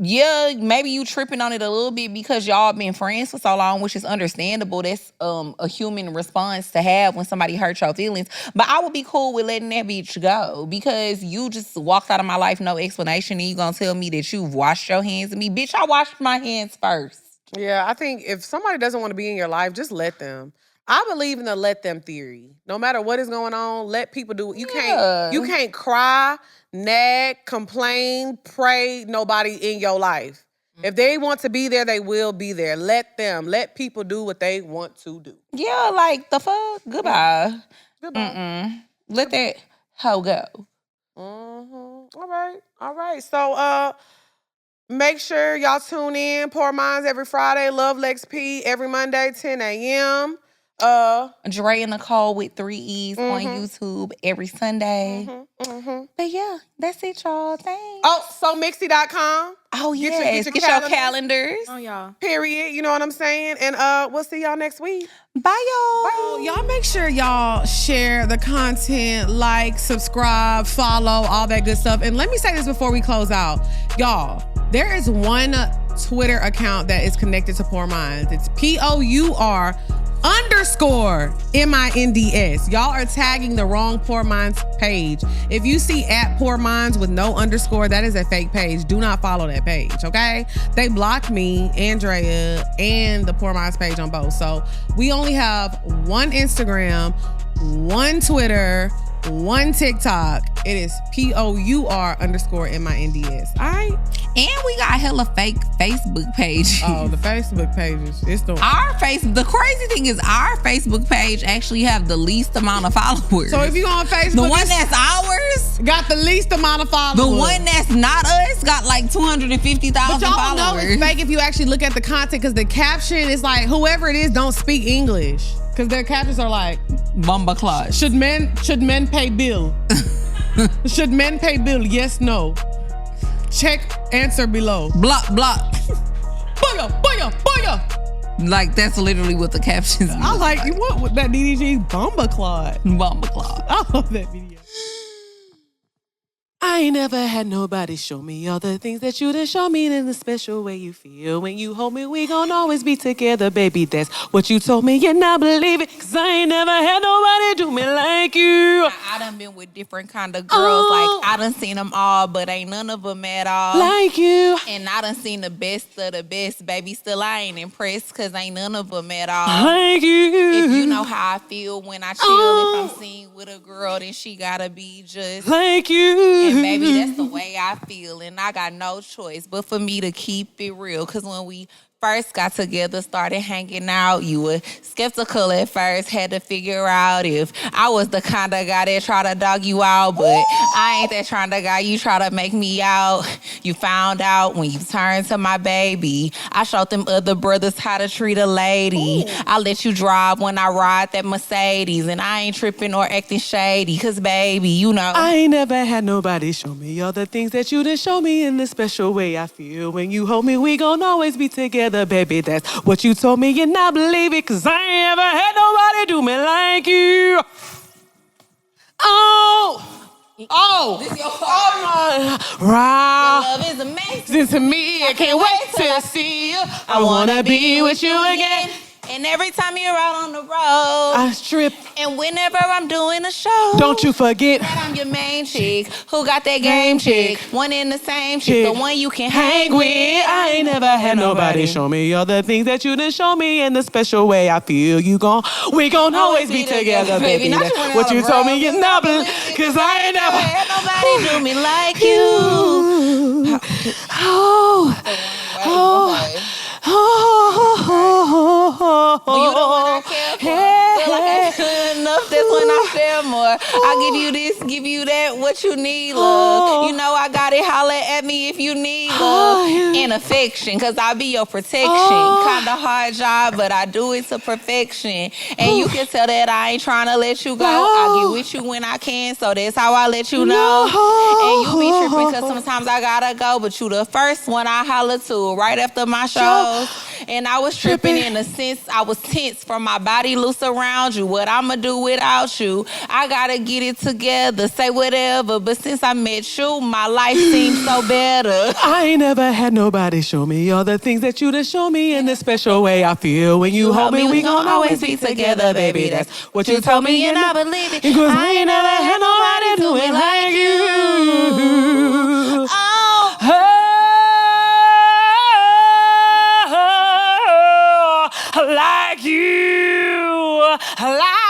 yeah, maybe you tripping on it a little bit because y'all been friends for so long, which is understandable. That's a human response to have when somebody hurts your feelings. But I would be cool with letting that bitch go because you just walked out of my life, no explanation, and you gonna tell me that you've washed your hands of me. Bitch, I washed my hands first. Yeah, I think if somebody doesn't want to be in your life, just let them. I believe in the let them theory. No matter what is going on, let people do it. You can't cry, nag, complain, pray nobody in your life. If they want to be there, they will be there. Let them. Let people do what they want to do. Yeah, like the fuck? Goodbye. Goodbye. Let that hoe go. All right. So make sure y'all tune in. Poor Minds every Friday. Love Lex P every Monday, 10 a.m. Dre and Nicole with 3 E's on YouTube every Sunday. But yeah, that's it, y'all. Thanks. Oh, so Mixy.com. Oh, yes. Get your calendars. Oh, y'all. Period. You know what I'm saying? And we'll see y'all next week. Bye, y'all. Y'all make sure y'all share the content, like, subscribe, follow, all that good stuff. And let me say this before we close out. Y'all, there is one Twitter account that is connected to Poor Minds. It's POUR_MINDS. Y'all are tagging the wrong Poor Minds page. If you see @Poor Minds with no underscore, that is a fake page. Do not follow that page, okay? They blocked me, Andrea, and the Poor Minds page on both. So we only have one Instagram, one Twitter, one TikTok. It is POUR_MINDS. All right? And we got hella fake Facebook pages. Oh, the Facebook pages. It's the The crazy thing is our Facebook page actually have the least amount of followers. So if you go on Facebook, the one that's ours got the least amount of followers. The one that's not us got like 250,000 followers. But y'all followers. know it's fake if you actually look at the content because the caption is like whoever it is don't speak English because their captions are like Bomba Claus. Should men pay bill? Should men pay bill? Yes, no. Check answer below. Block. Booyah. Like that's literally what the captions. I like you. What with that DDG Bomba Claude? Bomba Claude. I love that video. I ain't never had nobody show me all the things that you done show me in the special way you feel. When you hold me, we gon' always be together, baby. That's what you told me and I believe it. Cause I ain't never had nobody do me like you. I done been with different kind of girls. Like I done seen them all, but ain't none of them at all like you. And I done seen the best of the best, baby. Still I ain't impressed cause ain't none of them at all like you. If you know how I feel when I chill, if I'm seen with a girl, then she gotta be just like you. And baby, that's the way I feel, and I got no choice but for me to keep it real. Cause when we first got together, started hanging out, you were skeptical at first, had to figure out if I was the kind of guy that try to dog you out, but I ain't that kind of guy you try to make me out. You found out when you turned to my baby. I showed them other brothers how to treat a lady. I let you drive when I ride that Mercedes, and I ain't tripping or acting shady, cause baby, you know. I ain't never had nobody show me all the things that you done show me in the special way I feel. When you hold me, we gon' always be together. Baby, that's what you told me and I believe it. Cause I ain't ever had nobody do me like you. This your part. Right. Your love is amazing to me. I can't wait to see you. I wanna be with you again. And every time you're out on the road, I strip. And whenever I'm doing a show, don't you forget that I'm your main chick who got that game chick. One in the same chick, the one you can hang with. I ain't never had nobody show me all the things that you done show me in the special way I feel. We gon' always be together, baby. That's what you told me, you know, cause I ain't never had nobody do me like you. You the one I care for. Feel like I ain't good enough. That's when I share more. I give you this, give you that, what you need, love. You know I got it. Holler at me if you need love and affection, cause I'll be your protection. Kinda hard job, but I do it to perfection. And you can tell that I ain't trying to let you go. I get with you when I can, so that's how I let you know. And you be tripping cause sometimes I gotta go, but you the first one I holler to right after my shows. And I was tripping in a sense, I was tense from my body loose around you. What I'ma do without you? I got gotta get it together. Say whatever, but since I met you, my life seems so better. I ain't never had nobody show me all the things that you done show me in the special way I feel when you hold me. We gon' always be together, baby. That's what you told me, and I believe it. Cause I ain't never had nobody do it like you. Like you, like